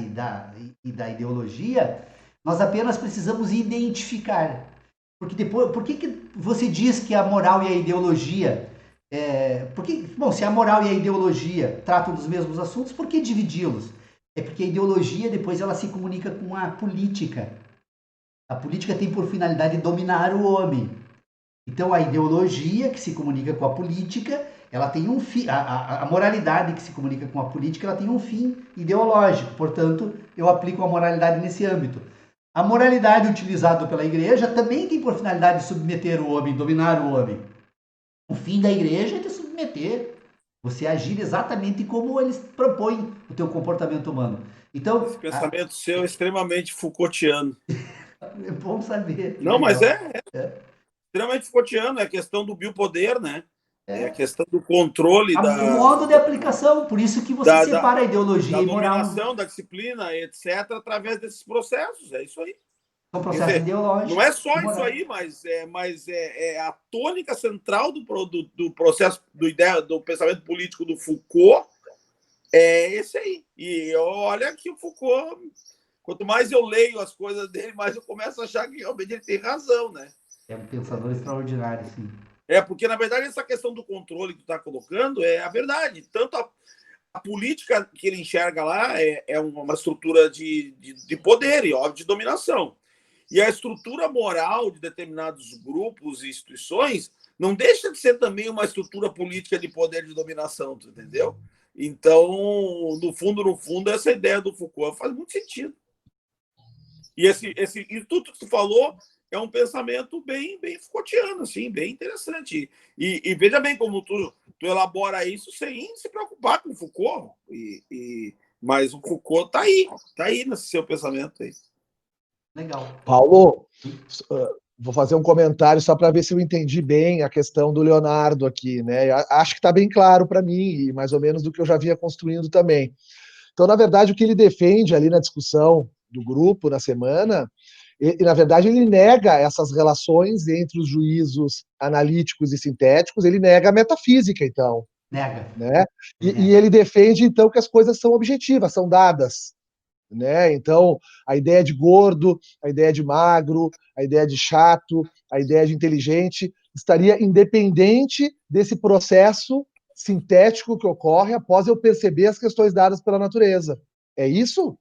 A: e da ideologia, nós apenas precisamos identificar. Porque depois, por que você diz que a moral e a ideologia... se a moral e a ideologia tratam dos mesmos assuntos, por que dividi-los? É porque a ideologia depois ela se comunica com a política. A política tem por finalidade dominar o homem. Então a ideologia que se comunica com a política, ela tem um fim. A moralidade que se comunica com a política, ela tem um fim ideológico. Portanto, eu aplico a moralidade nesse âmbito. A moralidade utilizada pela igreja também tem por finalidade submeter o homem, dominar o homem. O fim da igreja é te submeter. Você agir exatamente como eles propõem o teu comportamento humano. Então,
B: Esse pensamento seu é extremamente Foucaultiano.
A: é bom saber, que
B: Não, mas
A: legal.
B: é extremamente Foucaultiano, é a questão do biopoder, né? É a
A: É.
B: questão do controle
A: O modo de aplicação, por isso que você
B: da, da,
A: separa a ideologia
B: da
A: e moral.
B: dominação, da disciplina, etc., através desses processos. É isso aí.
A: São
B: Quer
A: processos
B: dizer, não é
A: ideológicos e
B: só isso
A: morais.
B: aí, mas é a tônica central do processo do pensamento político do Foucault é esse aí. E olha que o Foucault, quanto mais eu leio as coisas dele, mais eu começo a achar que realmente ele tem razão, né?
A: É um pensador extraordinário, sim.
B: Porque, na verdade, essa questão do controle que tu está colocando é a verdade. Tanto a política que ele enxerga lá é uma estrutura de poder e, óbvio, de dominação. E a estrutura moral de determinados grupos e instituições não deixa de ser também uma estrutura política de poder de dominação, tu entendeu? Então, no fundo, essa ideia do Foucault faz muito sentido. E tudo que tu falou é um pensamento bem Foucaultiano, assim, bem interessante. E veja bem como tu elabora isso sem se preocupar com o Foucault. Mas o Foucault está aí nesse seu pensamento aí.
A: Legal.
C: Paulo, vou fazer um comentário só para ver se eu entendi bem a questão do Leonardo aqui, né? Acho que está bem claro para mim, e mais ou menos do que eu já vinha construindo também. Então, na verdade, o que ele defende ali na discussão do grupo na semana, e na verdade ele nega essas relações entre os juízos analíticos e sintéticos, ele nega a metafísica, então.
A: Nega.
C: Né? E
A: Nega.
C: ele defende, então, que as coisas são objetivas, são dadas. Né? Então, a ideia de gordo, a ideia de magro, a ideia de chato, a ideia de inteligente estaria independente desse processo sintético que ocorre após eu perceber as questões dadas pela natureza. É isso?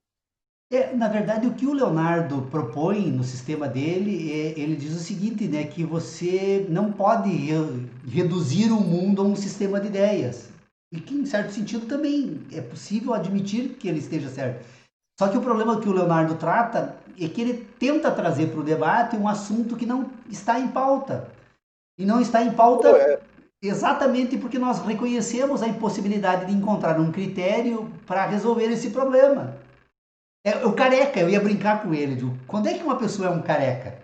A: Na verdade, o que o Leonardo propõe no sistema dele, ele diz o seguinte, né, que você não pode reduzir o mundo a um sistema de ideias. E que, em certo sentido, também é possível admitir que ele esteja certo. Só que o problema que o Leonardo trata é que ele tenta trazer para o debate um assunto que não está em pauta. E não está em pauta exatamente porque nós reconhecemos a impossibilidade de encontrar um critério para resolver esse problema. O careca, eu ia brincar com ele. Quando é que uma pessoa é um careca?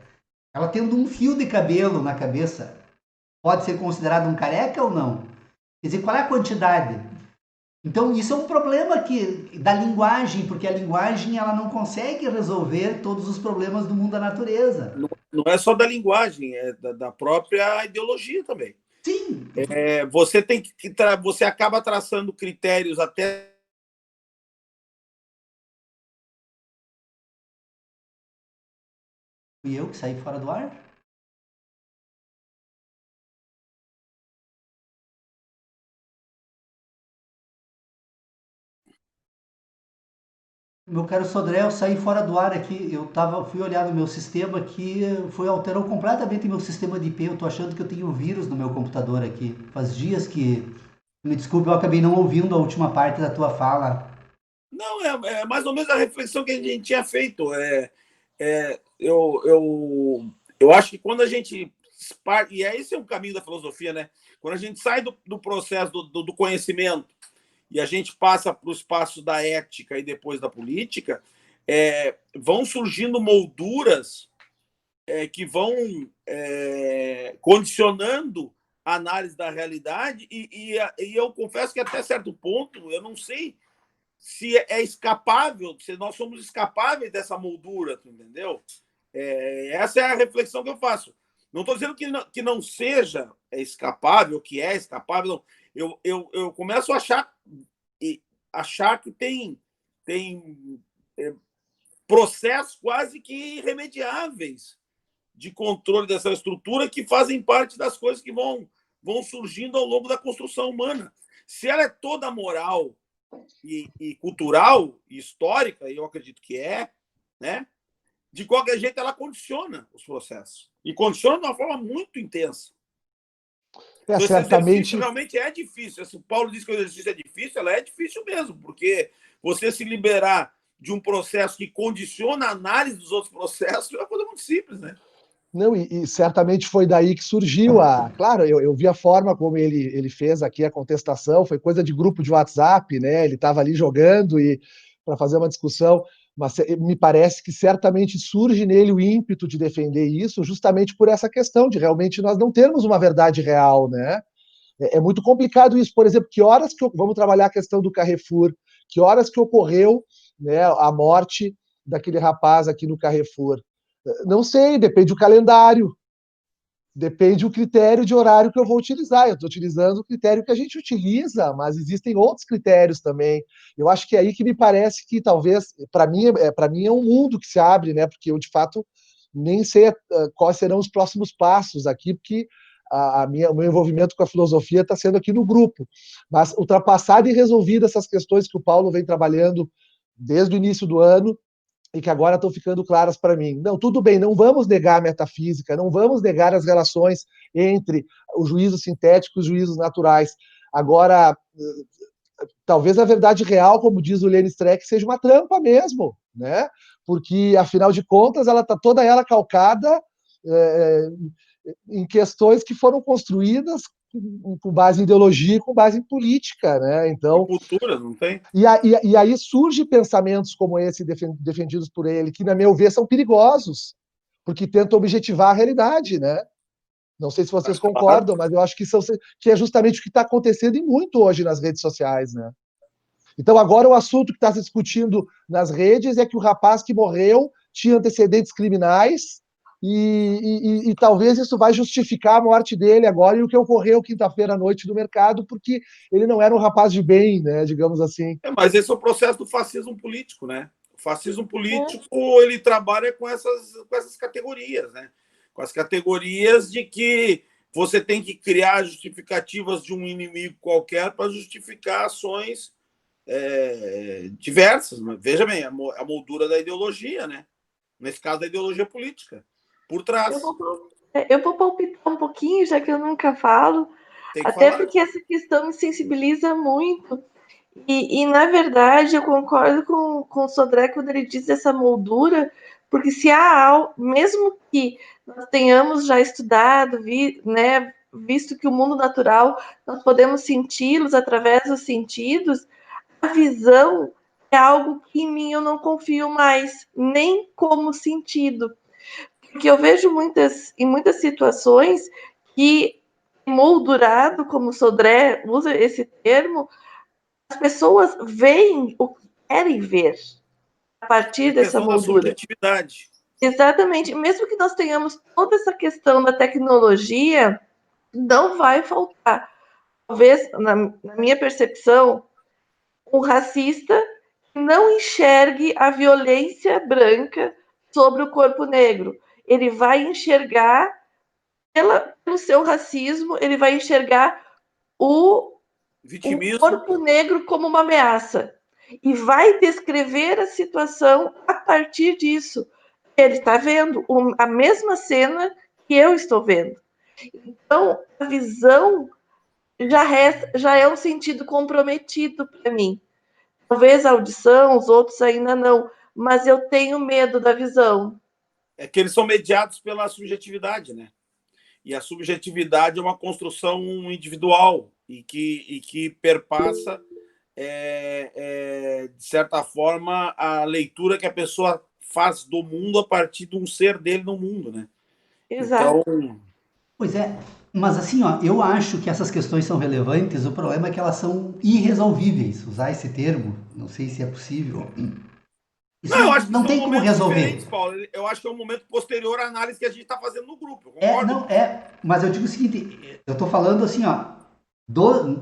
A: Ela tendo um fio de cabelo na cabeça, pode ser considerado um careca ou não? Quer dizer, qual é a quantidade? Então, isso é um problema da linguagem, porque a linguagem ela não consegue resolver todos os problemas do mundo da natureza.
B: Não é só da linguagem, é da própria ideologia também.
A: Sim.
B: Você você acaba traçando critérios até.
A: Fui eu que saí fora do ar? Meu caro Sodré, eu saí fora do ar aqui. Fui olhar no meu sistema aqui, alterou completamente meu sistema de IP. Eu tô achando que eu tenho vírus no meu computador aqui. Faz dias que. Me desculpe, eu acabei não ouvindo a última parte da tua fala.
B: Não, é mais ou menos a reflexão que a gente tinha feito. Eu acho que quando a gente. E esse é o caminho da filosofia, né? Quando a gente sai do processo do conhecimento e a gente passa para o espaço da ética e depois da política, vão surgindo molduras que vão condicionando a análise da realidade e eu confesso que até certo ponto eu não sei se é escapável, se nós somos escapáveis dessa moldura, tu entendeu? Essa é a reflexão que eu faço. Não estou dizendo que não seja escapável, que é escapável, não. Eu começo a achar que tem processos quase que irremediáveis de controle dessa estrutura que fazem parte das coisas que vão surgindo ao longo da construção humana. Se ela é toda moral e cultural e histórica, e eu acredito que né? De qualquer jeito ela condiciona os processos. E condiciona de uma forma muito intensa. Então, esse exercício realmente é difícil. Se o Paulo diz que o exercício é difícil, ela é difícil mesmo, porque você se liberar de um processo que condiciona a análise dos outros processos é uma coisa muito simples, né?
C: Não, e certamente foi daí que surgiu a. Claro, eu vi a forma como ele fez aqui a contestação, foi coisa de grupo de WhatsApp, né? Ele estava ali jogando e para fazer uma discussão, mas me parece que certamente surge nele o ímpeto de defender isso, justamente por essa questão de realmente nós não termos uma verdade real, né? É muito complicado isso. Por exemplo, que horas que vamos trabalhar a questão do Carrefour, que horas que ocorreu, né, a morte daquele rapaz aqui no Carrefour? Não sei, depende do calendário, depende do critério de horário que eu vou utilizar. Eu estou utilizando o critério que a gente utiliza, mas existem outros critérios também. Eu acho que é aí que me parece que talvez, para mim é um mundo que se abre, né? Porque eu de fato nem sei quais serão os próximos passos aqui, porque o meu envolvimento com a filosofia está sendo aqui no grupo. Mas ultrapassado e resolvido essas questões que o Paulo vem trabalhando desde o início do ano, e que agora estão ficando claras para mim. Não, tudo bem, não vamos negar a metafísica, não vamos negar as relações entre os juízos sintéticos e os juízos naturais. Agora, talvez a verdade real, como diz o Lenny Streck, seja uma trampa mesmo, né? Porque, afinal de contas, ela está toda ela calcada em questões que foram construídas com base em ideologia e com base em política, né?
B: E
C: Então,
B: cultura, não tem?
C: e aí surgem pensamentos como esse defendidos por ele, que, na meu ver, são perigosos, porque tentam objetivar a realidade, né? Não sei se vocês
B: Claro.
C: concordam, mas eu acho que é justamente o que está acontecendo e muito hoje nas redes sociais, né? Então, agora o assunto que está se discutindo nas redes é que o rapaz que morreu tinha antecedentes criminais e talvez isso vai justificar a morte dele agora e o que ocorreu quinta-feira à noite no mercado, porque ele não era um rapaz de bem, né, digamos assim.
B: Mas esse é o processo do fascismo político, né? O fascismo político, ele trabalha com essas categorias, né? Com as categorias de que você tem que criar justificativas de um inimigo qualquer para justificar ações diversas. Veja bem, a moldura da ideologia, né? Nesse caso, da ideologia política, por
D: Eu
B: trás.
D: vou, eu vou palpitar um pouquinho, já que eu nunca falo,
B: Tem que
D: até
B: falar.
D: porque essa questão me sensibiliza muito. Na verdade, eu concordo com o Sodré quando ele diz essa moldura, porque se há algo, mesmo que nós tenhamos já estudado, né, visto que o mundo natural nós podemos senti-los através dos sentidos, a visão é algo que em mim eu não confio mais, nem como sentido. Porque eu vejo em muitas situações que moldurado, como o Sodré usa esse termo, as pessoas veem o que querem ver a partir
B: É
D: dessa
B: questão da
D: moldura.
B: subjetividade.
D: Exatamente. Mesmo que nós tenhamos toda essa questão da tecnologia, não vai faltar. Talvez, na minha percepção, um racista não enxergue a violência branca sobre o corpo negro. Ele vai enxergar, pelo seu racismo, ele vai enxergar o
B: Vitimismo.
D: corpo negro como uma ameaça e vai descrever a situação a partir disso. Ele está vendo a mesma cena que eu estou vendo. Então, a visão já é um sentido comprometido para mim. Talvez a audição, os outros ainda não, mas eu tenho medo da visão.
B: É que eles são mediados pela subjetividade, né? E a subjetividade é uma construção individual e que perpassa, de certa forma, a leitura que a pessoa faz do mundo a partir de um ser dele no mundo, né?
D: Exato.
B: Então,
A: Pois é, mas assim, ó, eu acho que essas questões são relevantes, o problema é que elas são irresolvíveis, usar esse termo, não sei se é possível. Isso
B: não, eu acho que
A: não
B: são
A: tem como
B: momentos
A: resolver.
B: diferentes, Paulo. Eu acho que é um momento posterior à análise que a gente está fazendo no grupo. Eu concordo.
A: Não, mas eu digo o seguinte, eu tô falando assim, ó,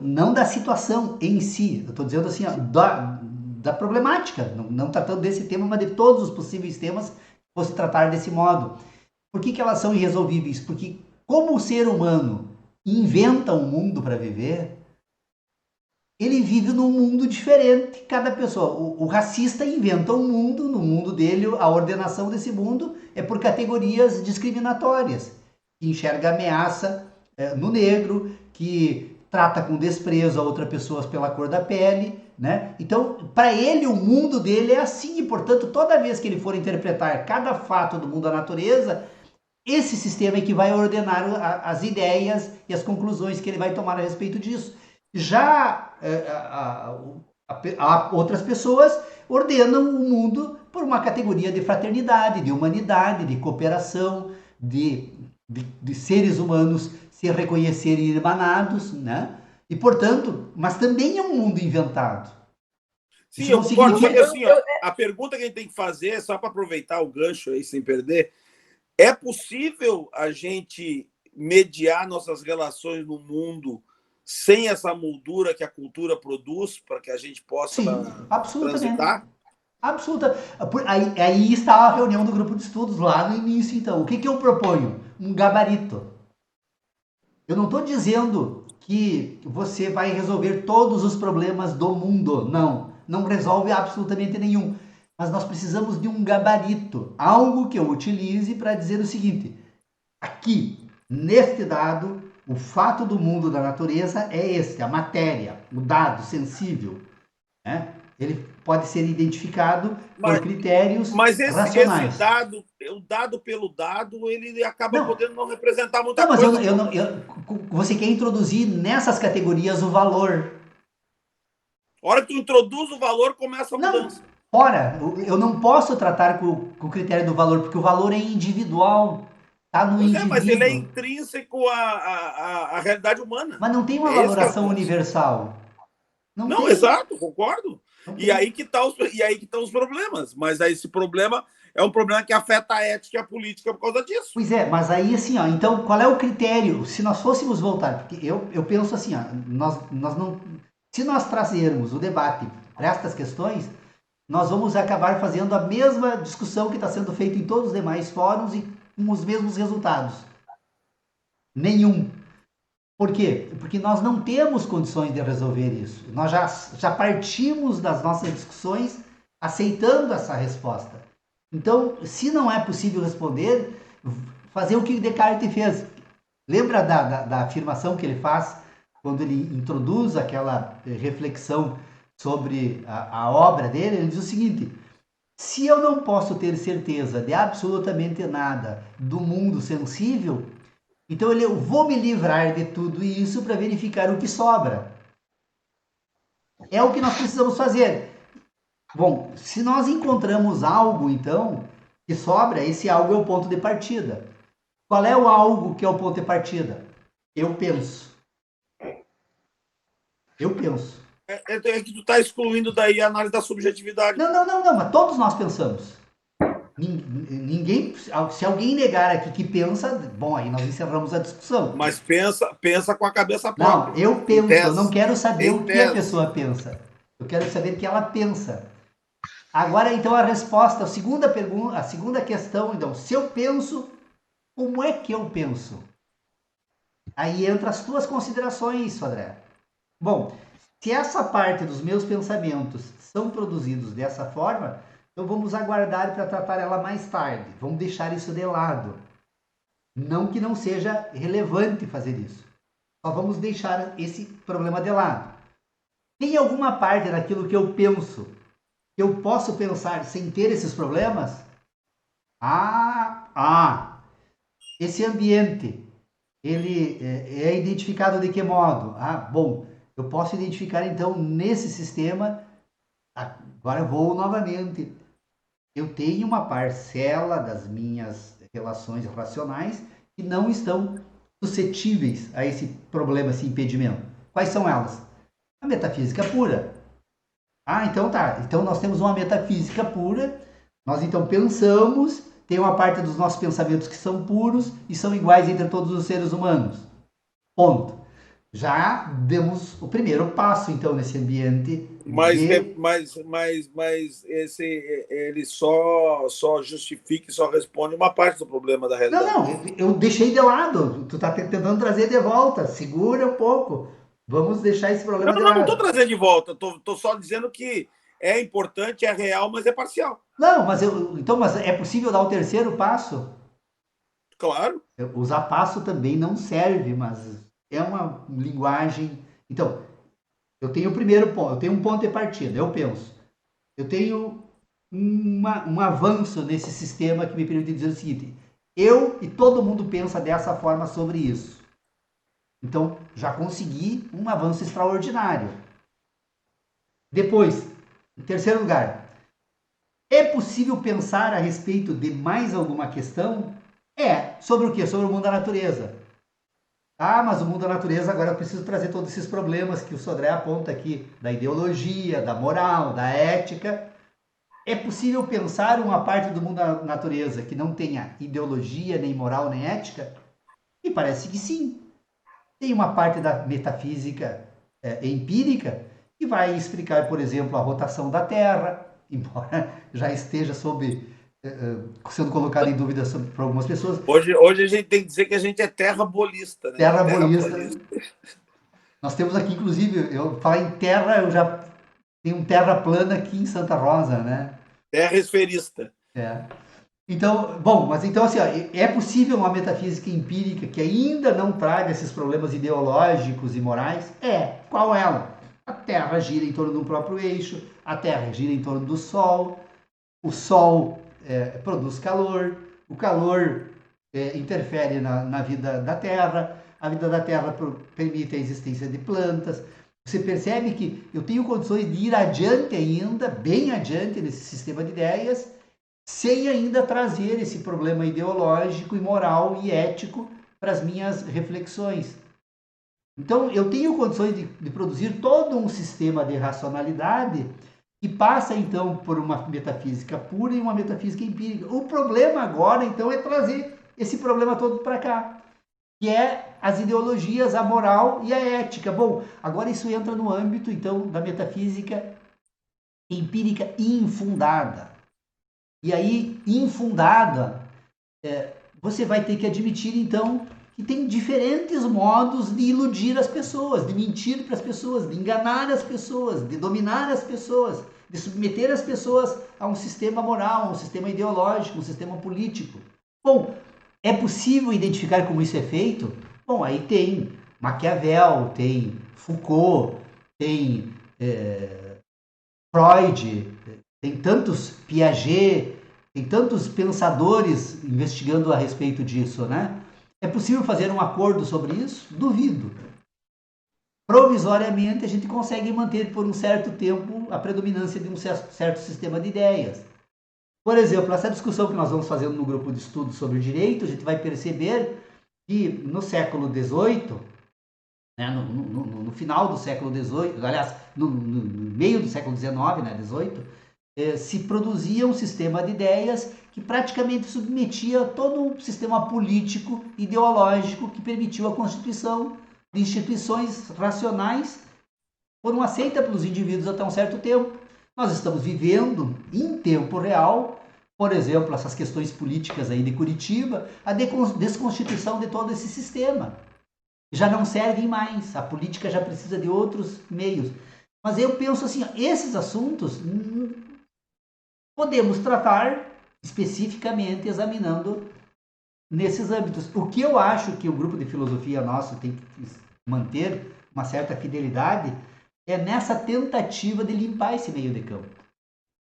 A: não da situação em si, eu tô dizendo assim, ó, da problemática, não tratando desse tema, mas de todos os possíveis temas que fosse tratar desse modo. Por que elas são irresolvíveis? Porque como o ser humano inventa um mundo para viver, ele vive num mundo diferente, cada pessoa. O racista inventa um mundo, no mundo dele, a ordenação desse mundo é por categorias discriminatórias, que enxerga ameaça no negro, que trata com desprezo a outra pessoa pela cor da pele, né? Então, para ele, o mundo dele é assim, e portanto, toda vez que ele for interpretar cada fato do mundo da natureza, esse sistema é que vai ordenar as ideias e as conclusões que ele vai tomar a respeito disso. Já outras pessoas ordenam o mundo por uma categoria de fraternidade, de humanidade, de cooperação, de seres humanos se reconhecerem irmanados, né? E, portanto, mas também é um mundo inventado.
B: Sim, eu concordo. Só que assim, ó, a pergunta que a gente tem que fazer, só para aproveitar o gancho aí sem perder, é possível a gente mediar nossas relações no mundo sem essa moldura que a cultura produz para que a gente possa transitar?
A: Absoluta. Aí está a reunião do grupo de estudos lá no início, então. O que eu proponho? Um gabarito. Eu não estou dizendo que você vai resolver todos os problemas do mundo. Não. Não resolve absolutamente nenhum. Mas nós precisamos de um gabarito. Algo que eu utilize para dizer o seguinte. Aqui, neste dado, o fato do mundo da natureza é este, a matéria, o dado sensível. Né? Ele pode ser identificado por critérios racionais.
B: Esse dado, o dado pelo dado, ele acaba podendo não representar muita
A: mas
B: coisa.
A: você quer introduzir nessas categorias o valor.
B: A hora que tu introduz o valor, começa a mudança.
A: Ora, eu não posso tratar com o critério do valor, porque o valor é individual. Está no indivíduo.
B: Mas ele é intrínseco à realidade humana.
A: Mas não tem uma valoração universal.
B: Não, exato, concordo. E aí que estão os problemas. Mas aí esse problema é um problema que afeta a ética e a política por causa disso.
A: Pois é, mas aí assim, ó, então qual é o critério? Se nós fôssemos voltar, porque eu penso assim, ó, nós não, se nós trazermos o debate para estas questões, nós vamos acabar fazendo a mesma discussão que está sendo feita em todos os demais fóruns e com os mesmos resultados. Nenhum. Por quê? Porque nós não temos condições de resolver isso. Nós já partimos das nossas discussões aceitando essa resposta. Então, se não é possível responder, fazer o que Descartes fez. Lembra da afirmação que ele faz quando ele introduz aquela reflexão sobre a obra dele? Ele diz o seguinte: se eu não posso ter certeza de absolutamente nada do mundo sensível, então eu vou me livrar de tudo isso para verificar o que sobra. É o que nós precisamos fazer. Bom, se nós encontramos algo, então, que sobra, esse algo é o ponto de partida. Qual é o algo que é o ponto de partida? Eu penso. Eu penso.
B: É que tu está excluindo daí a análise da subjetividade.
A: Não, mas todos nós pensamos. Ninguém, se alguém negar aqui que pensa, bom, aí nós encerramos a discussão.
B: Mas pensa com a cabeça própria.
A: Não, eu penso, eu não quero saber o que a pessoa pensa. Eu quero saber o que ela pensa. Agora, então, a resposta, a segunda questão, então, se eu penso, como é que eu penso? Aí entra as tuas considerações, Sodré. Bom, se essa parte dos meus pensamentos são produzidos dessa forma, então vamos aguardar para tratar ela mais tarde. Vamos deixar isso de lado. Não que não seja relevante fazer isso. Só vamos deixar esse problema de lado. Tem alguma parte daquilo que eu penso que eu posso pensar sem ter esses problemas? Esse ambiente, ele é identificado de que modo? Bom, eu posso identificar então nesse sistema, agora eu vou novamente, eu tenho uma parcela das minhas relações racionais que não estão suscetíveis a esse problema, esse impedimento. Quais são elas? A metafísica pura. Então tá. Então nós temos uma metafísica pura, nós então pensamos, tem uma parte dos nossos pensamentos que são puros e são iguais entre todos os seres humanos. Ponto. Já demos o primeiro passo, então, nesse ambiente.
B: Mas ele só justifica e só responde uma parte do problema da realidade.
A: Não, eu deixei de lado. Tu tá tentando trazer de volta. Segura um pouco. Vamos deixar esse problema de lado.
B: Não estou trazendo de volta. Estou só dizendo que é importante, é real, mas é parcial.
A: Não, mas é possível dar o terceiro passo?
B: Claro.
A: Usar passo também não serve, mas é uma linguagem. Então, eu tenho o primeiro ponto, eu tenho um ponto de partida, eu penso. Eu tenho um avanço nesse sistema que me permite dizer o seguinte: Eu e todo mundo pensa dessa forma sobre isso. Então, já consegui um avanço extraordinário. Depois, em terceiro lugar, é possível pensar a respeito de mais alguma questão? Sobre o quê? Sobre o mundo da natureza. Ah, mas o mundo da natureza, agora eu preciso trazer todos esses problemas que o Sodré aponta aqui, da ideologia, da moral, da ética. É possível pensar uma parte do mundo da natureza que não tenha ideologia, nem moral, nem ética? E parece que sim. Tem uma parte da metafísica empírica que vai explicar, por exemplo, a rotação da Terra, embora já esteja sendo colocado em dúvida por algumas pessoas.
B: Hoje a gente tem que dizer que a gente é terrabolista, né?
A: Terrabolista. Nós temos aqui, inclusive, eu falar em terra, eu já tenho um terra plana aqui em Santa Rosa, né?
B: Terra esferista.
A: Então, bom, mas então assim, ó, é possível uma metafísica empírica que ainda não traga esses problemas ideológicos e morais? Qual ela? A Terra gira em torno de um próprio eixo, a Terra gira em torno do Sol, o Sol produz calor, o calor interfere na vida da Terra, a vida da Terra permite a existência de plantas. Você percebe que eu tenho condições de ir adiante ainda, bem adiante nesse sistema de ideias, sem ainda trazer esse problema ideológico e moral e ético para as minhas reflexões. Então, eu tenho condições de produzir todo um sistema de racionalidade que passa, então, por uma metafísica pura e uma metafísica empírica. O problema agora, então, é trazer esse problema todo para cá, que é as ideologias, a moral e a ética. Bom, agora isso entra no âmbito, então, da metafísica empírica infundada. E aí, infundada, você vai ter que admitir, então, que tem diferentes modos de iludir as pessoas, de mentir para as pessoas, de enganar as pessoas, de dominar as pessoas, de submeter as pessoas a um sistema moral, a um sistema ideológico, um sistema político. Bom, é possível identificar como isso é feito? Bom, aí tem Maquiavel, tem Foucault, tem Freud, tem tantos Piaget, tem tantos pensadores investigando a respeito disso, né? É possível fazer um acordo sobre isso? Duvido. Provisoriamente, a gente consegue manter por um certo tempo a predominância de um certo sistema de ideias. Por exemplo, essa discussão que nós vamos fazendo no grupo de estudos sobre direito, a gente vai perceber que no século XVIII, né, no final do século XVIII, aliás, no meio do século XIX, né, XVIII, se produzia um sistema de ideias que praticamente submetia todo um sistema político, ideológico, que permitiu a constituição de instituições racionais, foram aceitas pelos indivíduos até um certo tempo. Nós estamos vivendo em tempo real, por exemplo, essas questões políticas aí de Curitiba, a desconstituição de todo esse sistema. Já não servem mais, a política já precisa de outros meios. Mas eu penso assim, esses assuntos podemos tratar especificamente examinando nesses âmbitos. O que eu acho que o grupo de filosofia nosso tem que manter uma certa fidelidade é nessa tentativa de limpar esse meio de campo.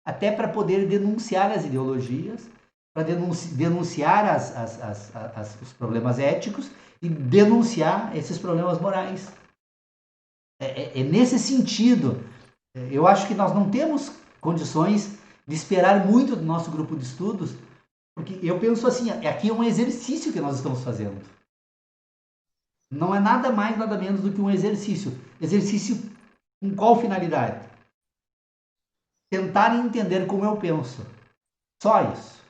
A: Até para poder denunciar as ideologias, para denunciar os problemas éticos e denunciar esses problemas morais. É nesse sentido, eu acho que nós não temos condições de esperar muito do nosso grupo de estudos, porque eu penso assim, aqui é um exercício que nós estamos fazendo. Não é nada mais, nada menos do que um exercício. Exercício com qual finalidade? Tentar entender como eu penso. Só isso.